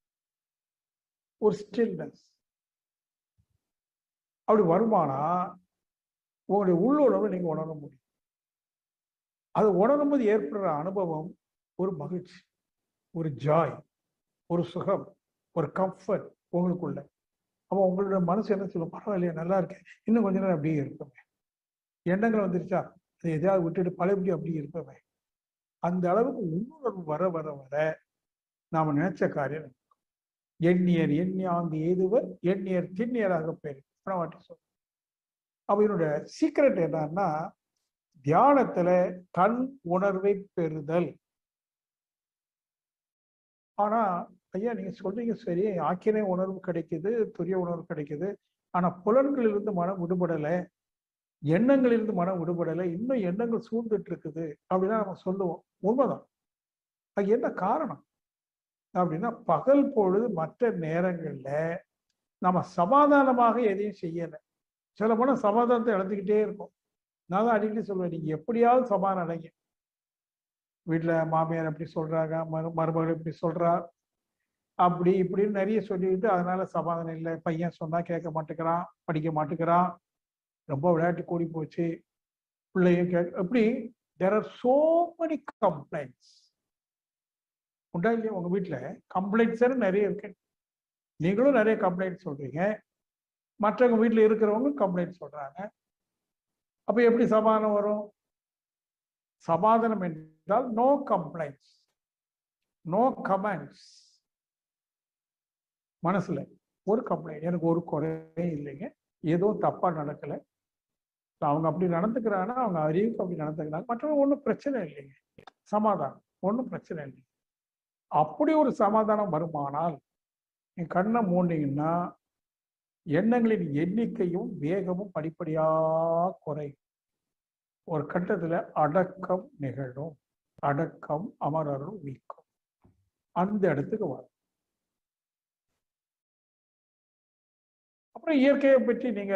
ஒரு ஸ்டில்னஸ் அப்படி வருமானா உங்களுடைய உள்ளுணர்வை நீங்க உணர முடியும். அது உணரும் போது ஏற்படுற அனுபவம் ஒரு மகிழ்ச்சி, ஒரு ஜாய், ஒரு சுகம், ஒரு கம்ஃபர்ட் உங்களுக்குள்ள. அப்போ உங்களோட மனசு என்ன சொல்லும்? பரவாயில்லையா, நல்லா இருக்கேன், இன்னும் கொஞ்ச நேரம் அப்படியே இருப்போமே. எண்ணங்கள் வந்துருச்சா, அதை எதையாவது விட்டுட்டு பழையபடி அப்படியே இருப்போமே. அந்த அளவுக்கு உள்ளுணர்வு வர வர வர நாம நினைச்ச காரியம் எண்ணியர் எண்ணியாங்கு எய்துவர் எண்ணியர் திண்ணியராக பேர். அப்ப இதனுடைய சீக்ரெட் என்னன்னா, தியானத்துல கண் உணர்வை பெறுதல். ஆனா ஐயா நீங்க சொல்றீங்க சரி, ஆக்கினை உணர்வு கிடைக்குது, துரிய உணர்வு கிடைக்குது, ஆனா புலன்களிலிருந்து மனம் விடுபடலை, எண்ணங்களிலிருந்து மனம் விடுபடலை, இன்னும் எண்ணங்கள் சூழ்ந்துட்டு இருக்குது அப்படின்னா நம்ம சொல்லுவோம். உண்மைதான். அது என்ன காரணம் அப்படின்னா, பகல் பொழுது மற்ற நேரங்கள்ல நம்ம சமாதானமாக எதையும் செய்யலை. சில போன சமாதானத்தை இழந்துக்கிட்டே இருக்கும். நான் தான் அடிக்கடி சொல்லுவேன், நீங்க எப்படியாவது சமாதானம் அடைங்க. வீட்டுல மாமியார் எப்படி சொல்றாங்க, மருமகள் எப்படி சொல்றா, அப்படி இப்படின்னு நிறைய சொல்லிட்டு அதனால சமாதானம் இல்லை, பையன் சொன்னா கேட்க மாட்டேங்கிறான், படிக்க மாட்டேங்கிறான், ரொம்ப விளையாட்டு கூடி போச்சு, பிள்ளையும் எப்படி there are so many complaints. உண்டா இல்லையா உங்க வீட்டுல கம்ப்ளைண்ட்ஸ் நிறைய இருக்கு. நீங்களும் நிறைய கம்ப்ளைண்ட் சொல்றீங்க, மற்றவங்க வீட்டுல இருக்கிறவங்க கம்ப்ளைண்ட் சொல்றாங்க. அப்ப எப்படி சமாதானம் வரும்? சமாதானம் என்றால் நோ கம்ப்ளைண்ட்ஸ், நோ கமெண்ட்ஸ். மனசுல ஒரு கம்ப்ளைண்ட், எனக்கு ஒரு குறையே இல்லைங்க, ஏதோ தப்பா நடக்கல, அவங்க அப்படி நடந்துக்கிறாங்கன்னா அவங்க அறிவுக்கு அப்படி நடந்துக்கிறாங்க, மற்றவங்க ஒன்றும் பிரச்சனை இல்லைங்க, சமாதானம், ஒன்றும் பிரச்சனை இல்லை. அப்படி ஒரு சமாதானம் வருமானால் நீ கண்ணை மூடினீங்கன்னா எண்ணங்களின் எண்ணிக்கையும் வேகமும் படிப்படியா குறையும். ஒரு கட்டத்துல அடக்கம் நிகழும். அடக்கம் அமரரும் நீக்கும். அந்த இடத்துக்கு வரும். அப்புறம் இயற்கையை பற்றி நீங்க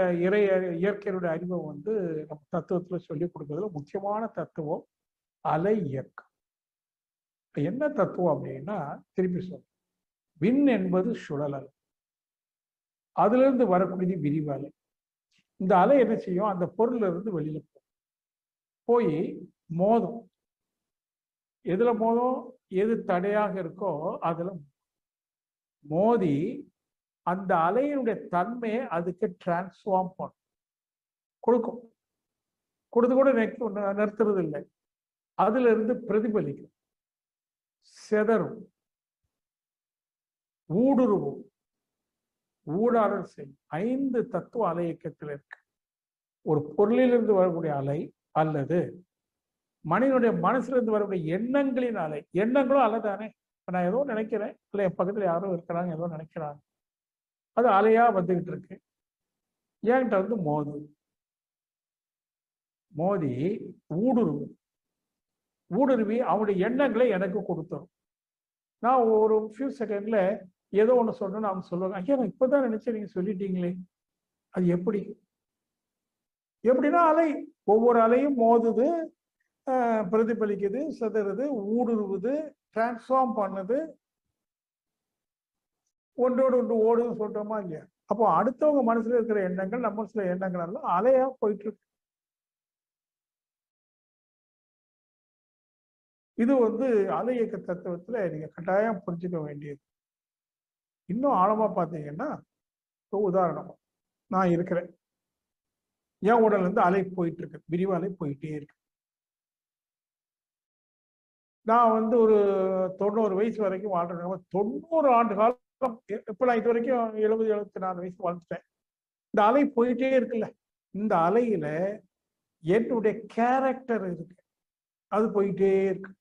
இயற்கையுடைய அறிவை நம்ம தத்துவத்துல சொல்லி கொடுக்கறதுல முக்கியமான தத்துவம் அலை இயக்கம். என்ன தத்துவம் அப்படின்னா, திருப்பி சொல்ல, விண் என்பது சுழல் அலை, அதுல இருந்து வரக்கூடியது விரிவு அலை. இந்த அலை என்ன செய்யும்? அந்த பொருள்ல இருந்து வெளியில போய் மோதும். எதுல மோதும்? எது தடையாக இருக்கோ அதுல மோதி அந்த அலையினுடைய தன்மையை அதுக்கு டிரான்ஸ்ஃபார்ம் பண்ணும், கொடுக்கும். கொடுத்து கூட நிறுத்துறது இல்லை, அதுல இருந்து பிரதிபலிக்கும், செதறும், ஊடுருவும், ஊடாடல் செய்யும். 5 தத்துவ அலை இயக்கத்தில் இருக்கு. ஒரு பொருளிலிருந்து வரக்கூடிய அலை, அல்லது மனிதனுடைய மனசுல இருந்து வரக்கூடிய எண்ணங்களின் அலை. எண்ணங்களும் அலை தானே. நான் ஏதோ நினைக்கிறேன், இல்லை என் பக்கத்துல யாரும் இருக்கிறாங்க, ஏதோ நினைக்கிறாங்க, அது அலையா வந்துகிட்டு இருக்கு, என்கிட்ட மோதி ஊடுருவி அவனுடைய எண்ணங்களை எனக்கு கொடுத்துரும். நான் ஒரு ஃபியூ செகண்ட்ல ஏதோ ஒன்று சொன்னேன்னு அவங்க சொல்லுவாங்க, ஐயா நான் இப்பதான் நினைச்சேன், நீங்க சொல்லிட்டீங்களே. அது எப்படின்னா அலை, ஒவ்வொரு அலையும் மோதுது, பிரதிபலிக்குது, செதறுது, ஊடுருவுது, டிரான்ஸ்ஃபார்ம் பண்ணுது, ஒன்றோடு ஒன்று ஓடுன்னு சொல்றோமா இல்லையா? அப்போ அடுத்தவங்க மனசுல இருக்கிற எண்ணங்கள் நம்ம மனசுல எண்ணங்கள் எல்லாம் அலையா போயிட்டு இருக்கு. இது அலை இயக்க தத்துவத்துல நீங்க கட்டாயம் புரிஞ்சுக்க வேண்டியது. இன்னும் ஆழமா பார்த்தீங்கன்னா, உதாரணமா நான் இருக்கிறேன், என் உடல்ல இருந்து அலை போயிட்டு இருக்கு, விரிவு அலை போயிட்டே இருக்கு. நான் ஒரு 90 வயசு வரைக்கும் வாழ்றேன். 90 ஆண்டு காலம், இப்ப நான் இது வரைக்கும் 70-74 வயசு வாழ்ந்துட்டேன். இந்த அலை போயிட்டே இருக்குல்ல, இந்த அலையில என்னுடைய கேரக்டர் இருக்கு, அது போயிட்டே இருக்கு,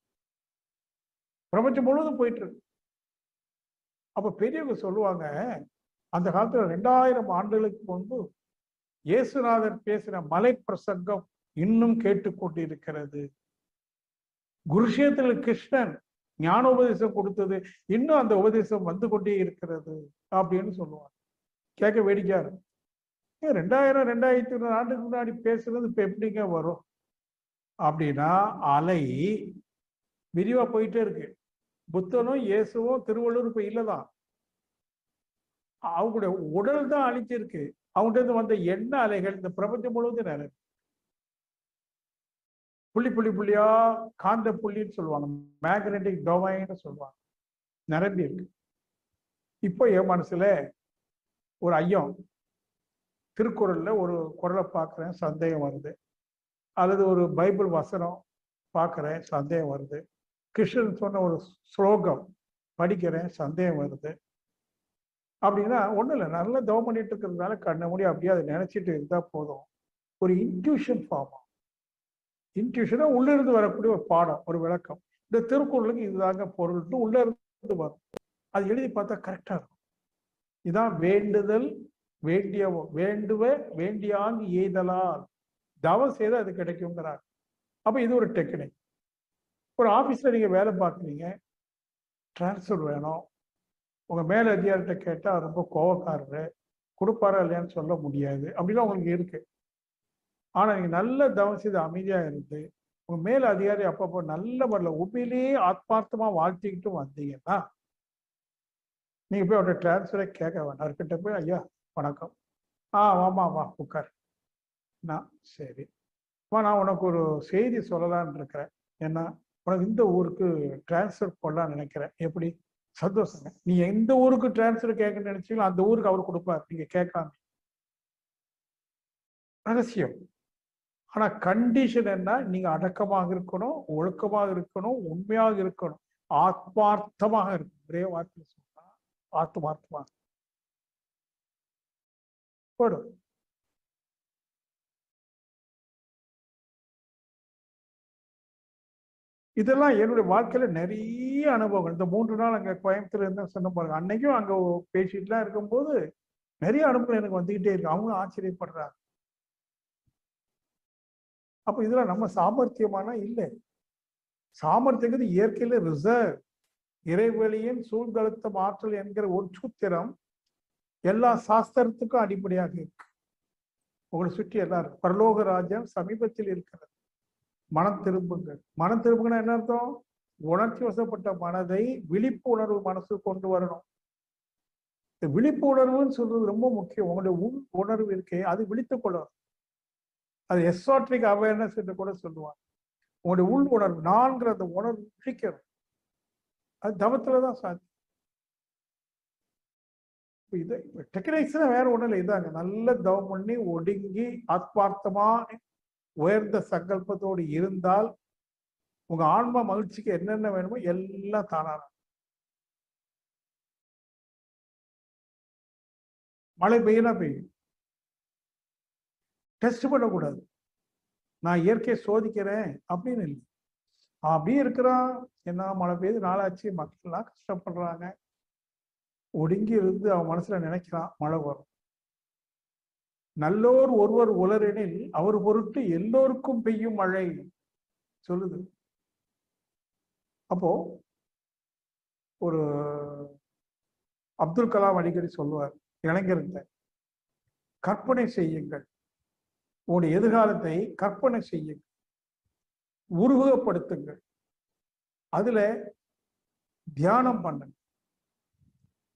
பிரபஞ்சம் முழுவதும் போயிட்டு இருக்கு. அப்ப பெரியவங்க சொல்லுவாங்க, அந்த காலத்துல 2000 ஆண்டுகளுக்கு முன்பு இயேசுநாதர் பேசின மலை பிரசங்கம் இன்னும் கேட்டுக்கொண்டிருக்கிறது. குருஷேத்திர கிருஷ்ணன் ஞானோபதேசம் கொடுத்தது இன்னும் அந்த உபதேசம் வந்து கொண்டே இருக்கிறது அப்படின்னு சொல்லுவாங்க. கேட்க வேடிக்கையா இருக்கும். 2000-2500 ஆண்டுக்கு முன்னாடி பேசுறது இப்ப எப்படிங்க வரும் அப்படின்னா, அலை விரிவா போயிட்டே இருக்கு. புத்தனும் இயேசுவும் திருவள்ளுவர் இப்ப இல்லதான், அவங்களுடைய உடல் தான் அழிச்சிருக்கு. அவங்கள்ட்ட வந்த எண்ண அலைகள் இந்த பிரபஞ்சம் முழுவதும் நிறைய புள்ளியா காந்த புள்ளின்னு சொல்லுவாங்க, மேக்னெட்டிக் டொமைன்னு சொல்லுவாங்க, நிரம்பி இருக்கு. இப்போ என் மனசுல ஒரு ஐயம், திருக்குறள்ல ஒரு குறளை பார்க்குறேன், சந்தேகம் வருது, அல்லது ஒரு பைபிள் வசனம் பார்க்குறேன், சந்தேகம் வருது, கிருஷ்ணன் சொன்ன ஒரு ஸ்லோகம் படிக்கிறேன், சந்தேகம் வருது. அப்படின்னா ஒன்றும் இல்லை, நல்லா தவம் பண்ணிட்டு இருக்கிறதுனால கண்ண முடியும் அப்படியே அதை நினைச்சிட்டு இருந்தா போதும், ஒரு இன்ட்யூஷன் ஃபார்ம் ஆகும். இன்ட்யூஷனா உள்ள இருந்து வரக்கூடிய ஒரு பாடம், ஒரு விளக்கம். இந்த திருக்குறளுக்கு இதுதாங்க பொருள்னு உள்ள இருந்து வரும். அது எழுதி பார்த்தா கரெக்டா இருக்கும். இதான் வேண்டுதல் வேண்டுவ வேண்டியாங்கு எய்தலால் தவம் செய்த அது கிடைக்குங்கிறார். அப்ப இது ஒரு டெக்னிக். ஒரு ஆபீஸ்ல நீங்க வேலை பார்க்குறீங்க, டிரான்ஸ்ஃபர் வேணும், உங்க மேல அதிகாரிகிட்ட கேட்டா ரொம்ப கோவக்காரரு, கொடுப்பாரா இல்லையான்னு சொல்ல முடியாது, அப்படிலாம் உங்களுக்கு இருக்கு. ஆனா நீங்க நல்ல தவம் செய்து அமைதியா இருந்து உங்க மேல அதிகாரி அப்பப்போ நல்ல முறையில் உண்மையிலேயே ஆத்மார்த்தமா வாழ்த்திக்கிட்டு வந்தீங்கன்னா நீங்கள் போய் அவர்கிட்ட டிரான்ஸ்ஃபரே கேட்க வேண்டாம். அவர்கிட்ட போய் ஐயா வணக்கம், வாமா வா உட்கார், நான் சரி நான் உனக்கு ஒரு செய்தி சொல்லலான்னு இருக்கிறேன். ஏன்னா உனக்கு இந்த ஊருக்கு டிரான்ஸ்ஃபர் போடலான்னு நினைக்கிறேன். எப்படி? சந்தோஷங்க. நீ எந்த ஊருக்கு டிரான்ஸ்ஃபர் கேட்க நினைச்சீங்களோ அந்த ஊருக்கு அவர் கொடுப்பார், நீங்க கேட்காம. ரகசியம். ஆனா கண்டிஷன் என்ன? நீங்க அடக்கமாக இருக்கணும், ஒழுக்கமாக இருக்கணும், உண்மையாக இருக்கணும், ஆத்மார்த்தமாக இருக்கும். ஒரே வார்த்தை சொன்னா ஆத்மார்த்தமாக போடும். இதெல்லாம் என்னுடைய வாழ்க்கையில நிறைய அனுபவங்கள். இந்த 3 நாள் அங்க கோயம்புத்தூர் இருந்தா சொன்ன பாருங்க, அன்னைக்கும் அங்க பேசிட்டுலாம் இருக்கும்போது நிறைய அனுபவங்கள் எனக்கு வந்துகிட்டே இருக்கு. அவங்களும் ஆச்சரியப்படுறாங்க. அப்ப இதெல்லாம் நம்ம சாமர்த்தியமானா இல்லை. சாமர்த்தியங்கிறது இயற்கையில ரிசர்வ். இறைவெளியின் சூழ்ந்தழுத்தம் ஆற்றல் என்கிற ஒரு சூத்திரம் எல்லா சாஸ்திரத்துக்கும் அடிப்படையாக இருக்கு. உங்களை சுற்றி எல்லாரும் பரலோக ராஜ்யம் சமீபத்தில் இருக்கிறது, மனம் திரும்புங்கள். மனம் திரும்புங்கன்னா என்ன அர்த்தம்? உணர்ச்சி வசப்பட்ட மனதை விழிப்பு உணர்வு மனசு கொண்டு வரணும். இந்த விழிப்பு உணர்வுன்னு சொல்றது ரொம்ப முக்கியம். உங்களுடைய உள் உணர்வு இருக்கே, அது விழித்துக் கொள்ளணும். அது எஸ்ஆட்ரிக் அவேர்னஸ் என்று கூட சொல்லுவாங்க. உங்களுடைய உள் உணர்வு, நான்கிற அந்த உணர்வு விழிக்கணும். அது தவத்துலதான் சாத்தியம். இது டெக்னிக்ஸ்னா வேற ஒண்ணும் இல்லை. இதாங்க நல்ல தவம் பண்ணி ஒடுங்கி ஆத்மார்த்தமா உயர்ந்த சங்கல்பத்தோடு இருந்தால் உங்க ஆன்மா மகிழ்ச்சிக்கு என்னென்ன வேணுமோ எல்லாம் தானான. மழை பெய்யுனா பெய்யும். டெஸ்ட் பண்ணக்கூடாது. நான் இயற்கையை சோதிக்கிறேன் அப்படின்னு இல்லை. அப்படியே இருக்கிறான். என்ன மழை பெய்யுது, நாளாச்சு, மக்கள்லாம் கஷ்டப்படுறாங்க. ஒடுங்கி இருந்து அவன் மனசுல நினைக்கிறான் மழை வரும். நல்லோர் ஒருவர் உலரெனில் அவர் பொருட்டு எல்லோருக்கும் பெய்யும் மழை சொல்லுது. அப்போ ஒரு அப்துல் கலாம் அடிக்கடி சொல்லுவார் இளைஞர்கிட்ட, கற்பனை செய்யுங்கள், உங்களுடைய எதிர்காலத்தை கற்பனை செய்யுங்கள், உருவகப்படுத்துங்கள், அதுல தியானம் பண்ணுங்க.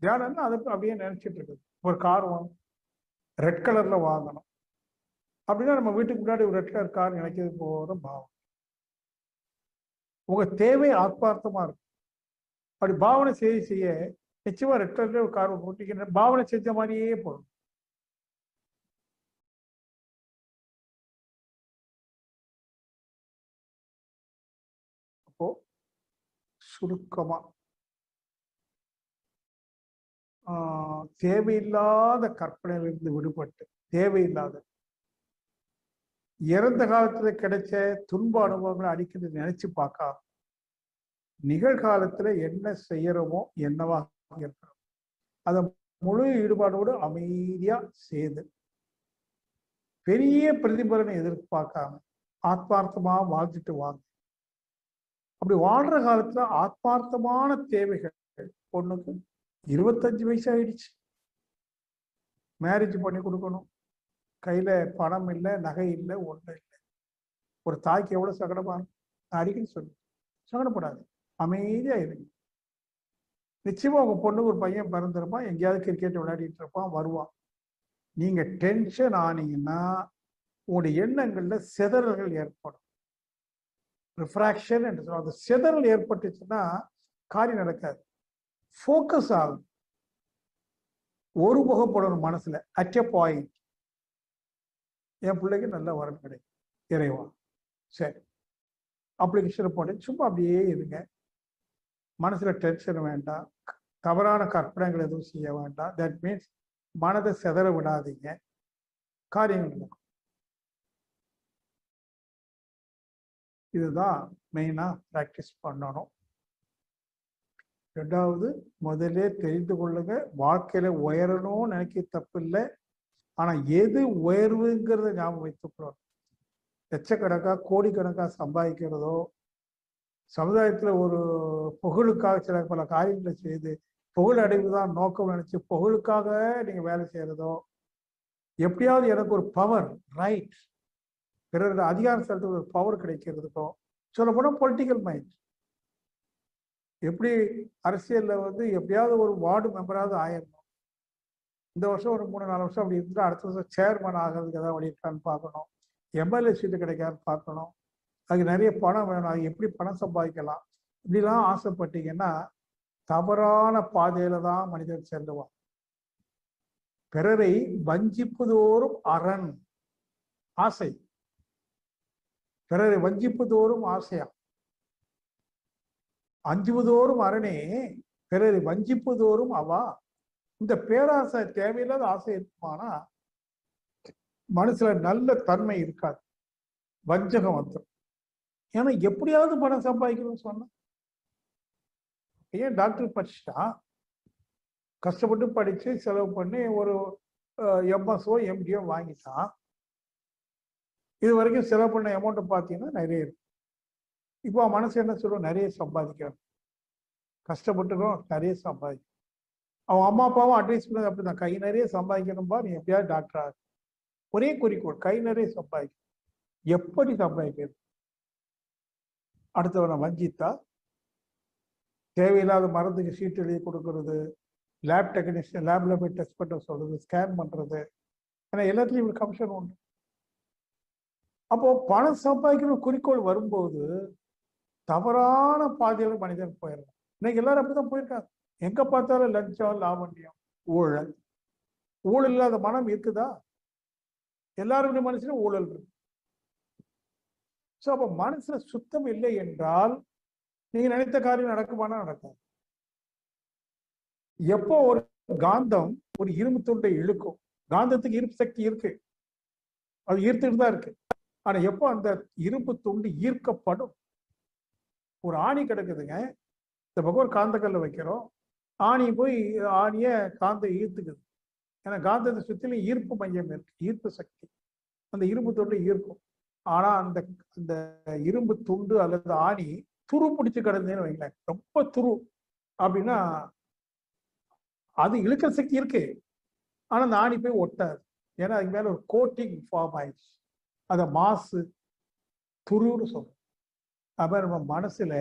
தியானம்னா அதுக்கு அப்படியே நினைச்சிட்டு இருக்குது. ஒரு கார் வாங்க, ரெட் கலர்ல வாங்கணும் அப்படின்னா நம்ம வீட்டுக்கு முன்னாடி ஒரு ரெட் கலர் கார் நினைக்கிறது போற பாவம். உங்க தேவை ஆத்மார்த்தமா இருக்கும். அப்படி பாவனை செய்ய செய்ய நிச்சயமா ரெட் கலர்ல ஒரு கார் போட்டிக்கிற பாவனை செஞ்ச மாதிரியே போடும். அப்போ சுருக்கமா தேவையில்லாத கற்பனையிலிருந்து விடுபட்டு, தேவையில்லாத இறந்த காலத்துல கிடைச்ச துன்ப அனுபவங்களை அடிக்கடி நினைச்சு பார்க்காம நிகழ்காலத்துல என்ன செய்யறோமோ என்னவா இருக்கிறோம் அதை முழு ஈடுபாடோடு அமைதியா செய்து பெரிய பிரதிபலனை எதிர்பார்க்காம ஆத்மார்த்தமா வாழ்ந்துட்டு வாங்க. அப்படி வாழ்ற காலத்துல ஆத்மார்த்தமான தேவைகள், பொண்ணுக்கு 25 வயசு ஆயிடுச்சு, மேரேஜ் பண்ணி கொடுக்கணும், கையில பணம் இல்லை, நகை இல்லை, ஒன்றும் இல்லை. ஒரு தாய்க்கு எவ்வளவு சங்கடமா இருக்கும். நான் அடிக்கடி சொல்லுவேன், சங்கடப்படாது, அமைதியா இருங்க. நிச்சயமா உங்க பொண்ணுக்கு ஒரு பையன் பிறந்திருப்பான், எங்கேயாவது கிரிக்கெட் விளையாடிட்டு இருப்பான், வருவான். நீங்க டென்ஷன் ஆனீங்கன்னா உங்களுடைய எண்ணங்கள்ல சிதறல்கள் ஏற்படும். ரிஃப்ராக்ஷன் என்று சொல்லுவாங்க. அந்த சிதறல் ஏற்பட்டுச்சுன்னா காரியம் நடக்காது. ஃபோக்கஸ் ஆகும். ஒரு முகப்படணும் மனசுல. அட் எ பாயிண்ட் என் பிள்ளைக்கு நல்ல வரன் கிடைக்கும், இறைவா சரி அப்ளிகேஷன் போட்டு சும்மா அப்படியே இருங்க. மனசுல டென்ஷன் வேண்டாம், தவறான கற்பனைகள் எதுவும் செய்ய வேண்டாம். தட் மீன்ஸ் மனதை சிதற விடாதீங்க, காரியங்கள் நடக்கும். இதுதான் மெயினா பிராக்டிஸ் பண்ணணும். ரெண்டாவது, முதலே தெரிந்து கொள்ளுங்க, வாழ்க்கையில உயரணும்னு நினைக்க தப்பு இல்லை. ஆனா எது உயர்வுங்கிறத ஞாபகம் வைத்துக்கணும். லட்சக்கணக்கா கோடிக்கணக்கா சம்பாதிக்கிறதோ, சமுதாயத்துல ஒரு புகழுக்காக சில பல காரியங்களை செய்து புகழ் அடைவு தான் நோக்கம் நினைச்சு புகழுக்காக நீங்க வேலை செய்யறதோ, எப்படியாவது எனக்கு ஒரு பவர், ரைட், பிறகு அதிகார செலுத்த ஒரு பவர் கிடைக்கிறதுக்கோ, சொல்ல போனா பொலிட்டிக்கல் மைண்ட். எப்படி அரசியல்ல வந்து எப்படியாவது ஒரு வார்டு மெம்பராவது ஆயிடணும். இந்த வருஷம் ஒரு 3-4 வருஷம் அப்படி இருந்தால் அடுத்த வருஷம் சேர்மன் ஆகிறதுக்கு ஏதாவது வழி இருக்கான்னு பார்க்கணும். எம்எல்ஏ சீட்டு கிடைக்காதுன்னு பார்க்கணும். அதுக்கு நிறைய பணம் வேணும். அது எப்படி பணம் சம்பாதிக்கலாம் இப்படிலாம் ஆசைப்பட்டீங்கன்னா தவறான பாதையில தான் மனிதன் செல்லுவான். பிறரை வஞ்சிப்புதோறும் அரண் ஆசை. பிறரை வஞ்சிப்புதோறும் ஆசையா. அஞ்சுவதோறும் அரணே பிறரை வஞ்சிப்புதோறும் அவா. இந்த பேராசை தேவையில்லாத ஆசை இருக்குமானா மனசுல நல்ல தன்மை இருக்காது, வஞ்சகம் வந்துடும். ஏன்னா எப்படியாவது பணம் சம்பாதிக்கணும்னு சொன்னா ஏன் டாக்டர் படிச்சுட்டா கஷ்டப்பட்டு படிச்சு செலவு பண்ணி ஒரு எம்எஸ்ஓ எம்டிஓ வாங்கிட்டான். இது வரைக்கும் செலவு பண்ண அமௌண்ட்டை பார்த்தீங்கன்னா நிறைய இருக்கு. இப்போ மனசு என்ன சொல்லுவோம், நிறைய சம்பாதிக்கணும், கஷ்டப்பட்டுரும் நிறைய சம்பாதிக்கணும். அவன் அம்மா அப்பாவும் அட்வைஸ் பண்ணது அப்படிதான், கை நிறைய சம்பாதிக்கணும்பா, நீ எப்படியாவது டாக்டர் ஆகு. ஒரே குறிக்கோள், கை நிறைய சம்பாதிக்கணும். எப்படி சம்பாதிக்கிறது? அடுத்தவனை வஞ்சித்தா, தேவையில்லாத மருந்துக்கு சீட்டு எழுதி கொடுக்கறது, லேப் டெக்னீஷியன் லேப்ல போய் டெஸ்ட் பண்ண சொல்றது, ஸ்கேன் பண்றது, ஏன்னா எல்லாத்துலேயும் ஒரு கமிஷன் உண்டு. அப்போ பணம் சம்பாதிக்கணும் குறிக்கோள் வரும்போது தவறான பாதையில மனிதன் போயிடலாம். இன்னைக்கு எல்லாரும் அப்படிதான் போயிருக்காங்க. எங்க பார்த்தாலும் லஞ்சம், லாவண்யம், ஊழல். ஊழல் இல்லாத மனம் இருக்குதா? எல்லாருடைய மனசுல ஊழல் இருக்கு. ஸோ அப்போ மனசுல சுத்தம் இல்லை என்றால் நீங்க நினைத்த காரியம் நடக்குமானா நடக்காது. எப்போ ஒரு காந்தம் ஒரு இரும்பு துண்டை இழுக்கும், காந்தத்துக்கு இருப்பு சக்தி இருக்கு, அது ஈர்த்துட்டு தான் இருக்கு. ஆனா எப்போ அந்த இரும்பு துண்டு ஈர்க்கப்படும், ஒரு ஆணி கிடக்குதுங்க, இந்த பக்கம் ஒரு காந்தக்கல்ல வைக்கிறோம், ஆணி போய் ஆணிய காந்தம் ஈர்த்துக்குது. ஏன்னா காந்தத்தை சுற்றிலும் ஈர்ப்பு மையம் இருக்கு, ஈர்ப்பு சக்தி, அந்த இரும்பு துண்டு ஈர்க்கும். ஆனா அந்த அந்த இரும்பு துண்டு அல்லது ஆணி துரு பிடிச்சு கிடந்ததுன்னு வைங்களேன், ரொம்ப துரு அப்படின்னா அது இழுக்கிற சக்தி இருக்கு, ஆனா அந்த ஆணி போய் ஒட்டாது. ஏன்னா அதுக்கு மேல ஒரு கோட்டிங் ஃபார்ம் ஆயிடுச்சு, அத மாசு துருன்னு சொல்றோம். அப்ப நம்ம மனசுல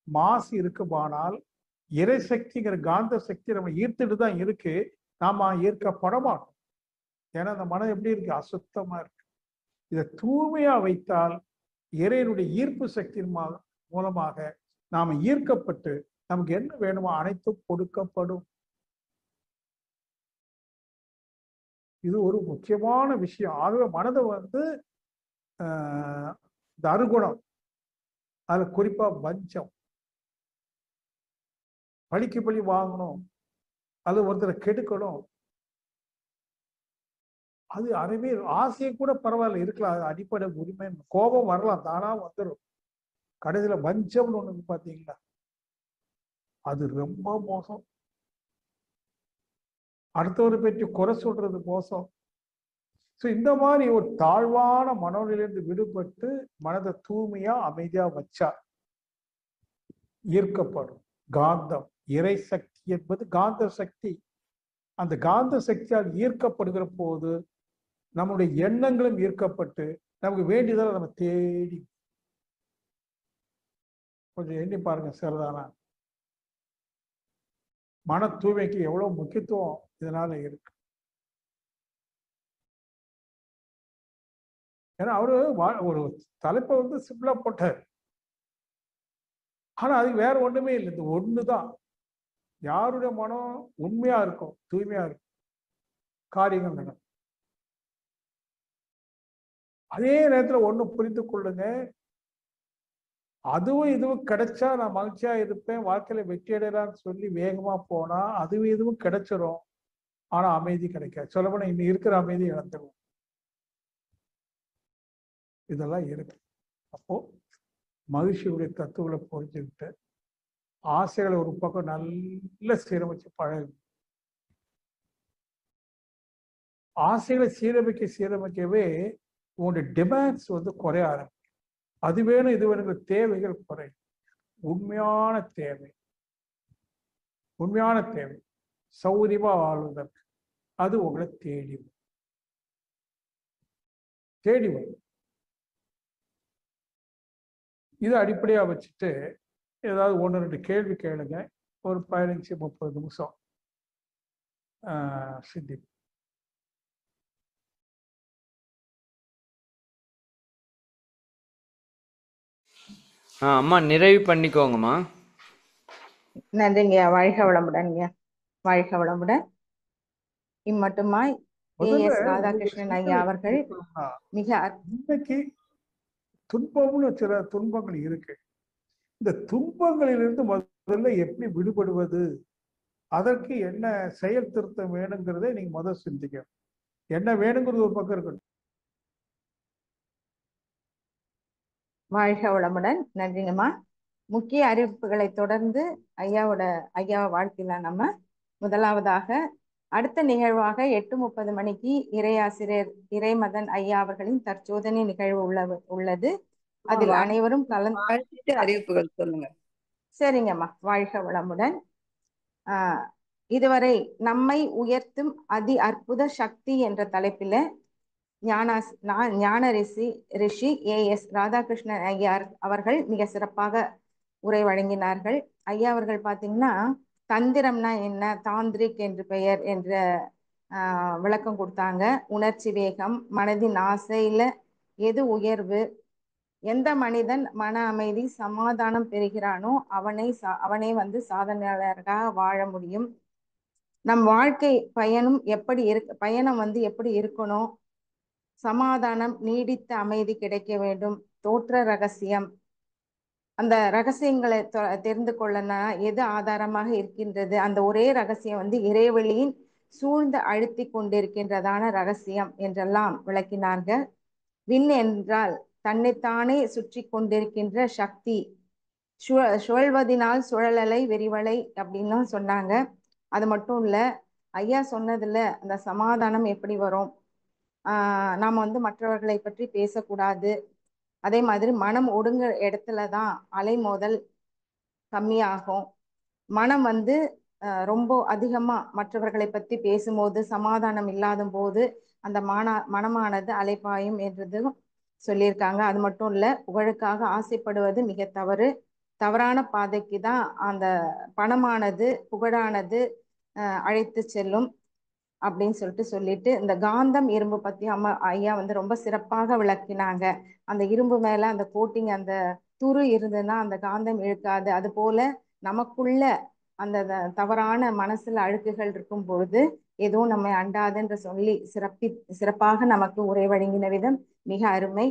மாசு இருக்குமானால் இறை சக்திங்கிற காந்த சக்தி நம்ம ஈர்த்துட்டு தான் இருக்கு, நாம ஈர்க்கப்பட மாட்டோம். ஏன்னா அந்த மனம் எப்படி இருக்கு, அசுத்தமா இருக்கு. இதை தூய்மையா வைத்தால் இறைவனுடைய ஈர்ப்பு சக்தியின் மூலமாக நாம ஈர்க்கப்பட்டு நமக்கு என்ன வேணுமோ அனைத்தும் கொடுக்கப்படும். இது ஒரு முக்கியமான விஷயம். ஆகவே மனதை வந்து இந்த அருகுணம், அதுல குறிப்பா வஞ்சம், பழிக்கு பழி வாங்கணும், அது ஒருத்தரை கெடுக்கணும், அது அறவே ஆசையை கூட பரவாயில்ல இருக்கலாம், அது அடிப்படை உரிமை. கோபம் வரலாம், தானா வந்துடும். கடைசியில வஞ்சம்னு ஒண்ணு பாத்தீங்களா, அது ரொம்ப மோசம். அடுத்தவரை பற்றி குறை சொல்றது மோசம். ஸோ இந்த மாதிரி ஒரு தாழ்வான மனநிலையிலிருந்து விடுபட்டு மனதை தூய்மையா அமைதியா வச்சா ஈர்க்கப்படும். காந்தம், இறை சக்தி என்பது காந்த சக்தி. அந்த காந்த சக்தியால் ஈர்க்கப்படுகிற போது நம்முடைய எண்ணங்களும் ஈர்க்கப்பட்டு நமக்கு வேண்டியதால் நம்ம தேடி. கொஞ்சம் எண்ணி பாருங்க, சரிதானா? மன தூய்மைக்கு எவ்வளவு முக்கியத்துவம் இதனால இருக்கு. ஏன்னா அவரு ஒரு தலைப்பை வந்து சிம்பிளா போட்டார், ஆனா அது வேற ஒண்ணுமே இல்லை, இது ஒண்ணுதான். யாருடைய மனம் உண்மையா இருக்கும், தூய்மையா இருக்கும், காரியங்கள் நடக்கும். அதே நேரத்துல ஒண்ணு புரிந்து கொள்ளுங்க, அதுவும் இதுவும் கிடைச்சா நான் மகிழ்ச்சியா இருப்பேன், வாழ்க்கையில வெற்றி அடையலான்னு சொல்லி வேகமா போனா அதுவும் இதுவும் கிடைச்சிரும், ஆனா அமைதி கிடைக்காது. சொல்ல போனா இன்னும் இருக்கிற அமைதி இழந்துடும். இதெல்லாம் இருக்கு. அப்போ மகிழ்ச்சியுடைய தத்துவங்களை புரிஞ்சுக்கிட்டு ஆசைகளை ஒரு பக்கம் நல்ல சீரமைச்சு பழகு. ஆசைகளை சீரமைக்கவே உங்களுடைய டிமாண்ட்ஸ் வந்து குறைய ஆரம்பிக்கும். அது வேணும் இது வேணுங்கிற தேவைகள் குறையும். உண்மையான தேவை சௌகரியமா வாழ்வதற்கு அது உங்களை தேடி வரும். இதை அடிப்படையா வச்சுட்டு ஏதாவது 1-2 கேள்வி கேளுங்க. ஒரு 15-30 நிமிஷம் சிந்தி. அம்மா நிறைவு பண்ணிக்கோங்கம்மா. நன்றிங்கய்யா. வாழ்க வளமுடன்யா. வாழ்க வளமுடன். இம்மட்டுமாய் முதல்ல AS நீங்க ராதாகிருஷ்ணன் ஐயா சிந்தனை அவர்கள் இருக்கணும்னா, மிக இன்னைக்கு துன்பம்னு சில துன்பங்கள் இருக்கு. இந்த துன்பங்களிலிருந்து முதல்ல எப்படி விடுபடுவது, அதற்கு என்ன செயல் திருத்தம் வேணுங்கிறதை நீங்க முதல் சிந்திக்க. என்ன வேணுங்கிறது ஒரு பக்கம் இருக்கணும். வாழ்க வளமுடன். நன்றிங்கம்மா. முக்கிய அறிவிப்புகளை தொடர்ந்து ஐயா வாழ்க்கையில நம்ம முதலாவதாக அடுத்த நிகழ்வாக 8:30 மணிக்கு இறையாசிரியர் இறைமதன் ஐயா அவர்களின் தற்சோதனை நிகழ்வு உள்ளது. அதில் அனைவரும் வாழ்த்திட்டு அறிவிப்புகள் சொல்லுங்க. சரிங்கம்மா. வாழ்க வளமுடன். இதுவரை நம்மை உயர்த்தும் அதி அற்புத சக்தி என்ற தலைப்பில ஞான ரிஷி AS ராதாகிருஷ்ணன் ஐயா அவர்கள் மிக சிறப்பாக உரை வழங்கினார்கள். ஐயா அவர்கள் பார்த்தீங்கன்னா தந்திரம்னா என்ன, தாந்திரிக் என்று பெயர் என்ற விளக்கம் கொடுத்தாங்க. உணர்ச்சி வேகம், மனதின் ஆசையில எது உயர்வு, எந்த மனிதன் மன அமைதி சமாதானம் பெறுகிறானோ அவனை வந்து சாதனையாளராக வாழ முடியும். நம் வாழ்க்கை பயணம் வந்து எப்படி இருக்கணும், சமாதானம், நீடித்த அமைதி கிடைக்க வேண்டும், தோற்ற ரகசியம், அந்த ரகசியங்களை தெரிந்து கொள்ளனா எது ஆதாரமாக இருக்கின்றது, அந்த ஒரே ரகசியம் வந்து இறைவெளியின் சூழ்ந்து அழுத்தி கொண்டிருக்கின்றதான ரகசியம் என்றெல்லாம் விளக்கினார்கள். விண் என்றால் தன்னைத்தானே சுற்றி கொண்டிருக்கின்ற சக்தி, சுழல்வதினால் சுழலலை விரிவலை அப்படின்னு சொன்னாங்க. அது மட்டும் இல்ல, ஐயா சொன்னதுல அந்த சமாதானம் எப்படி வரும், நாம் வந்து மற்றவர்களை பற்றி பேசக்கூடாது, அதே மாதிரி மனம் ஒடுங்குற இடத்துலதான் அலைமோதல் கம்மியாகும். மனம் வந்து ரொம்ப அதிகமா மற்றவர்களை பற்றி பேசும்போது சமாதானம் இல்லாத போது அந்த மனமானது அலைப்பாயும் என்றதும் சொல்லியிருக்காங்க. அது மட்டும் இல்ல, புகழுக்காக ஆசைப்படுவது மிக தவறான பாதைக்கு தான் அந்த பணமானது புகழானது அழைத்து செல்லும் அப்படின்னு சொல்லிட்டு இந்த காந்தம் இரும்பு பத்தி ஐயா வந்து ரொம்ப சிறப்பாக விளக்கினாங்க. அந்த இரும்பு மேல அந்த கோட்டிங், அந்த துரு இருந்ததுன்னா அந்த காந்தம் இழுக்காது. அது போல நமக்குள்ள அந்த தவறான மனசுல அழுக்குகள் இருக்கும் பொழுது எதுவும் நம்மை அண்டாதுன்ற சொல்லி சிறப்பாக நமக்கு உரை வழங்கின விதம் மிக அருமை.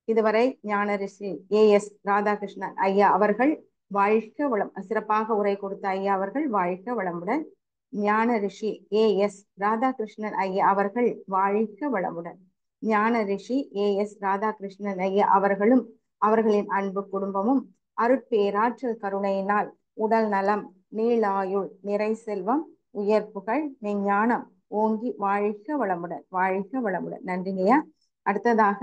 இதுவரை ஞான ரிஷி AS ராதாகிருஷ்ணன் ஐயா அவர்கள் வாழ்க வளம் சிறப்பாக உரை கொடுத்த ஐயா அவர்கள் வாழ்க வளமுடன். ஞான ரிஷி AS ராதாகிருஷ்ணன் ஐயா அவர்கள் வாழ்க வளமுடன். ஞான ரிஷி AS ராதாகிருஷ்ணன் ஐயா அவர்களும் அவர்களின் அன்பு குடும்பமும் அருட்பேராற்றல் கருணையினால் உடல் நலம், நீளாயுள், நிறை செல்வம், உயர் புகழ், மெஞ்ஞானம் ஓங்கி வாழ்க வளமுடன். வாழ்க வளமுடன். நன்றிங்கய்யா. அடுத்ததாக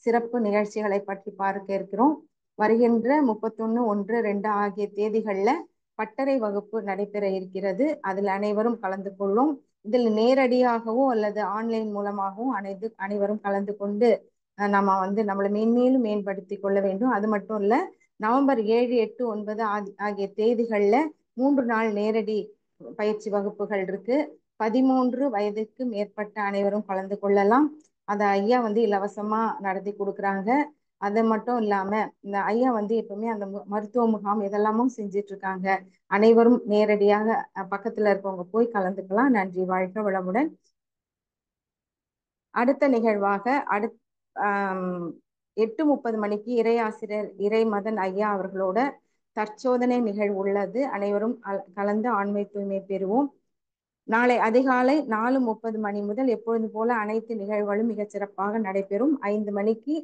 சிறப்பு நிகழ்ச்சிகளை பற்றி பார்க்க இருக்கிறோம். வருகின்ற 31/1/2 ஆகிய தேதிகள்ல பட்டறை வகுப்பு நடைபெற இருக்கிறது. அதில் அனைவரும் கலந்து கொள்ளும். இதில் நேரடியாகவோ அல்லது ஆன்லைன் மூலமாகவும் அனைவரும் கலந்து கொண்டு நம்ம வந்து நம்மளை மேன்மேலும் மேம்படுத்தி கொள்ள வேண்டும். அது மட்டும் இல்ல, நவம்பர் 7, 8, 9 ஆகிய தேதிகள்ல 3 நாள் நேரடி பயிற்சி வகுப்புகள் இருக்கு. 13 வயதுக்கு மேற்பட்ட அனைவரும் கலந்து கொள்ளலாம். அதை ஐயா வந்து இலவசமா நடத்தி கொடுக்குறாங்க. அது மட்டும் இல்லாம இந்த ஐயா வந்து எப்பவுமே அந்த மருத்துவ முகாம் இதெல்லாமும் செஞ்சிட்டு இருக்காங்க. அனைவரும் நேரடியாக பக்கத்துல இருக்கவங்க போய் கலந்துக்கலாம். நன்றி. வாழ்க வளமுடன். அடுத்த நிகழ்வாக 8:30 மணிக்கு இறையாசிரியர் இறைமதன் ஐயா அவர்களோட தற்சோதனை நிகழ்வு உள்ளது. அனைவரும் கலந்து ஆண்மை தூய்மை பெறுவோம். நாளை அதிகாலை 4:30 மணி முதல் எப்பொழுது போல அனைத்து நிகழ்வுகளும் மிகச் சிறப்பாக நடைபெறும். 5 மணிக்கு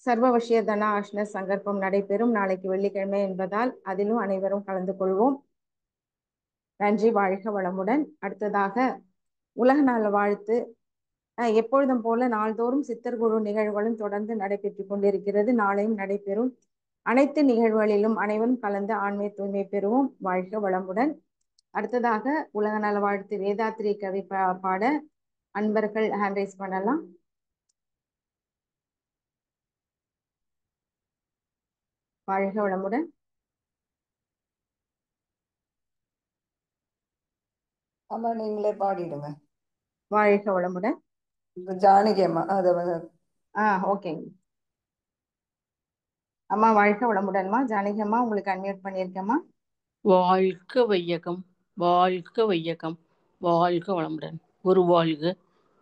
சர்வவசிய தன ஆஷ்ண சங்கற்பம் நடைபெறும். நாளைக்கு வெள்ளிக்கிழமை என்பதால் அதிலும் அனைவரும் கலந்து கொள்வோம். நன்றி. வாழ்க வளமுடன். அடுத்ததாக உலக நல வாழ்த்து. எப்பொழுதும் போல நாள்தோறும் சித்தர்குழு நிகழ்வுகளும் தொடர்ந்து நடைபெற்று கொண்டிருக்கிறது. நாளையும் நடைபெறும். அனைத்து நிகழ்வுகளிலும் அனைவரும் கலந்து ஆண்மை தூய்மை பெறுவோம். வாழ்க வளமுடன். அடுத்ததாக உலக நல வாழ்த்து வேதாத்திரி கவி பாட அன்பர்கள் ஹேண்ட் ரைஸ் பண்ணலாம். வாழ்க வளமுடன். அம்மா நீங்களே பாடிடுங்க. வாழ்க வளமுடன். ஜானகி அம்மா அதை ஓகேங்க அம்மா. வாழ்க வளமுடன்மா. ஜானகி அம்மா உங்களுக்கு அன்மியூட் பண்ணியிருக்கேம்மா. வாழ்க வையகம், வாழ்க வையகம், வாழ்க வளமுடன். குரு வாழ்க,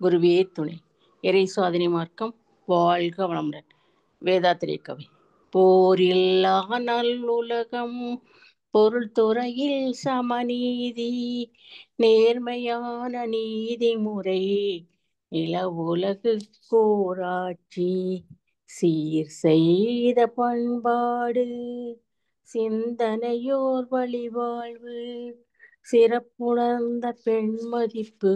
குருவே துணை. இறை சாதனை மார்க்கம் வாழ்க வளமுடன். வேதாத்திரை கவி. போரில்லா நல்லுலகம், பொருள் துறையில் சமநீதி, நேர்மையான நீதிமுறை, நில உலகு கோராட்சி, சீர் செய்த பண்பாடு, சிந்தனையோர் வழிவாழ்வு, சிறப்புணர்ந்த பெண்மதிப்பு,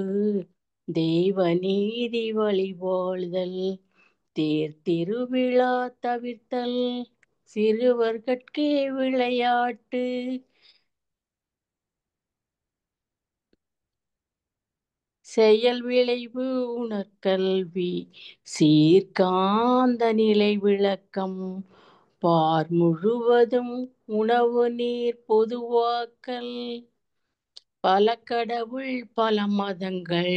தெய்வ நீதி வழிவாழ்தல், தேர் திருவிழா தவிர்த்தல், சிறுவர்கட்கே விளையாட்டு, செயல் விளைவு உணர்கல்வி, சீர்காந்த நிலை விளக்கம், பார் முழுவதும் உணவு நீர் பொதுவாக்கல், பல கடவுள் பல மதங்கள்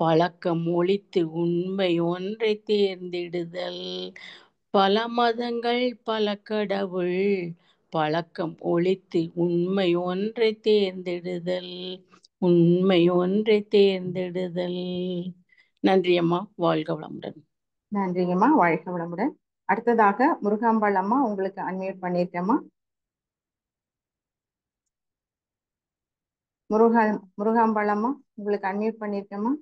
பழக்கம் ஒழித்து உண்மை ஒன்றை தேர்ந்தெடுதல், பல மதங்கள் பல கடவுள் பழக்கம் ஒழித்து உண்மை ஒன்றை தேர்ந்தெடுதல், உண்மை ஒன்றை தேர்ந்தெடுதல். நன்றி அம்மா. வாழ்க வளமுடன். நன்றிங்கம்மா. வாழ்க வளமுடன். அடுத்ததாக முருகாம்பாள் அம்மா உங்களுக்கு அன்மியூட் பண்ணியிருக்கேம்மா. முருகாம்பாள் அம்மா உங்களுக்கு அன்மியூட் பண்ணியிருக்கேம்மா.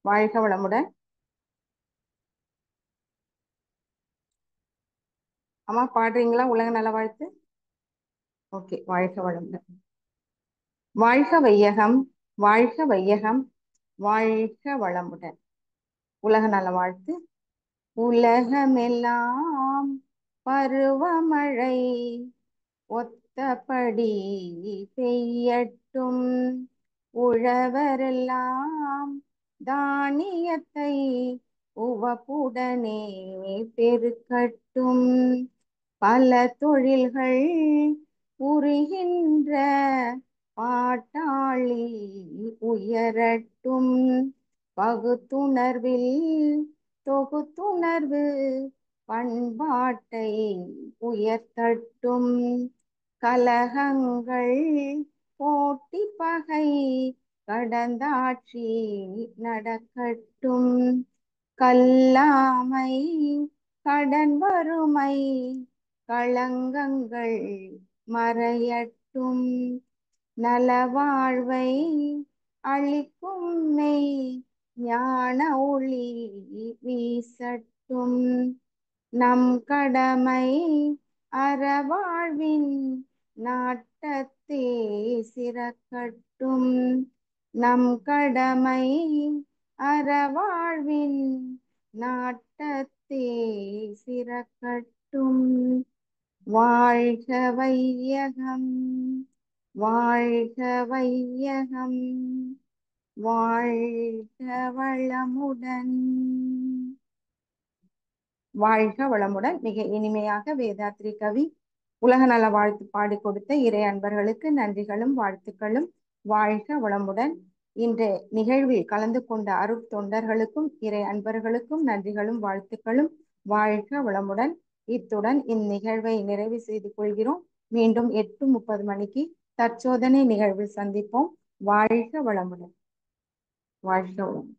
வாழ்க வளமுடன். அம்மா பாடுறீங்களா உலக நல வாழ்த்து? ஓகே. வாழ்க வளமுடன். வாழ்க வையகம், வாழ்க வையகம், வாழ்க வளமுடன். உலக நல வாழ்த்து. உலகமெல்லாம் பருவமழை ஒத்தபடி பெய்யட்டும், உழவரெல்லாம் தானியத்தை உவப்புடனே பெருக்கட்டும், பல தொழில்கள் புரிகின்ற பாட்டாளி உயரட்டும், பகுத்துணர்வில் தொகுத்துணர்வு பண்பாட்டை உயர்த்தட்டும், கலகங்கள் போட்டி பகை கடந்தாட்சி நடக்கட்டும், கல்லாமை கடன் வறுமை களங்கங்கள் மறையட்டும், நலவாழ்வை அளிக்கும் மெய் ஞான ஒளி வீசட்டும், நம் கடமை அறவாழ்வின் நாட்டத்தே சிறக்கட்டும், நம் கடமை அறவாழ்வின் நாட்டத்தே சிறக்கட்டும். வாழ்க வையகம், வாழ்க வையகம், வாழ்க வளமுடன். வாழ்க வளமுடன். மிக இனிமையாக வேதாத்ரி கவி உலக நல வாழ்த்து பாடி கொடுத்த இறை அன்பர்களுக்கு நன்றிகளும் வாழ்த்துக்களும். வாழ்க வளமுடன். இன்றைய நிகழ்வில் கலந்து கொண்ட அருட்தொண்டர்களுக்கும் இறை அன்பர்களுக்கும் நன்றிகளும் வாழ்த்துக்களும். வாழ்க வளமுடன். இத்துடன் இந்நிகழ்வை நிறைவு செய்து கொள்கிறோம். மீண்டும் 8:30 மணிக்கு தற்சோதனை நிகழ்வில் சந்திப்போம். வாழ்க வளமுடன். வாழ்க வளமுடன்.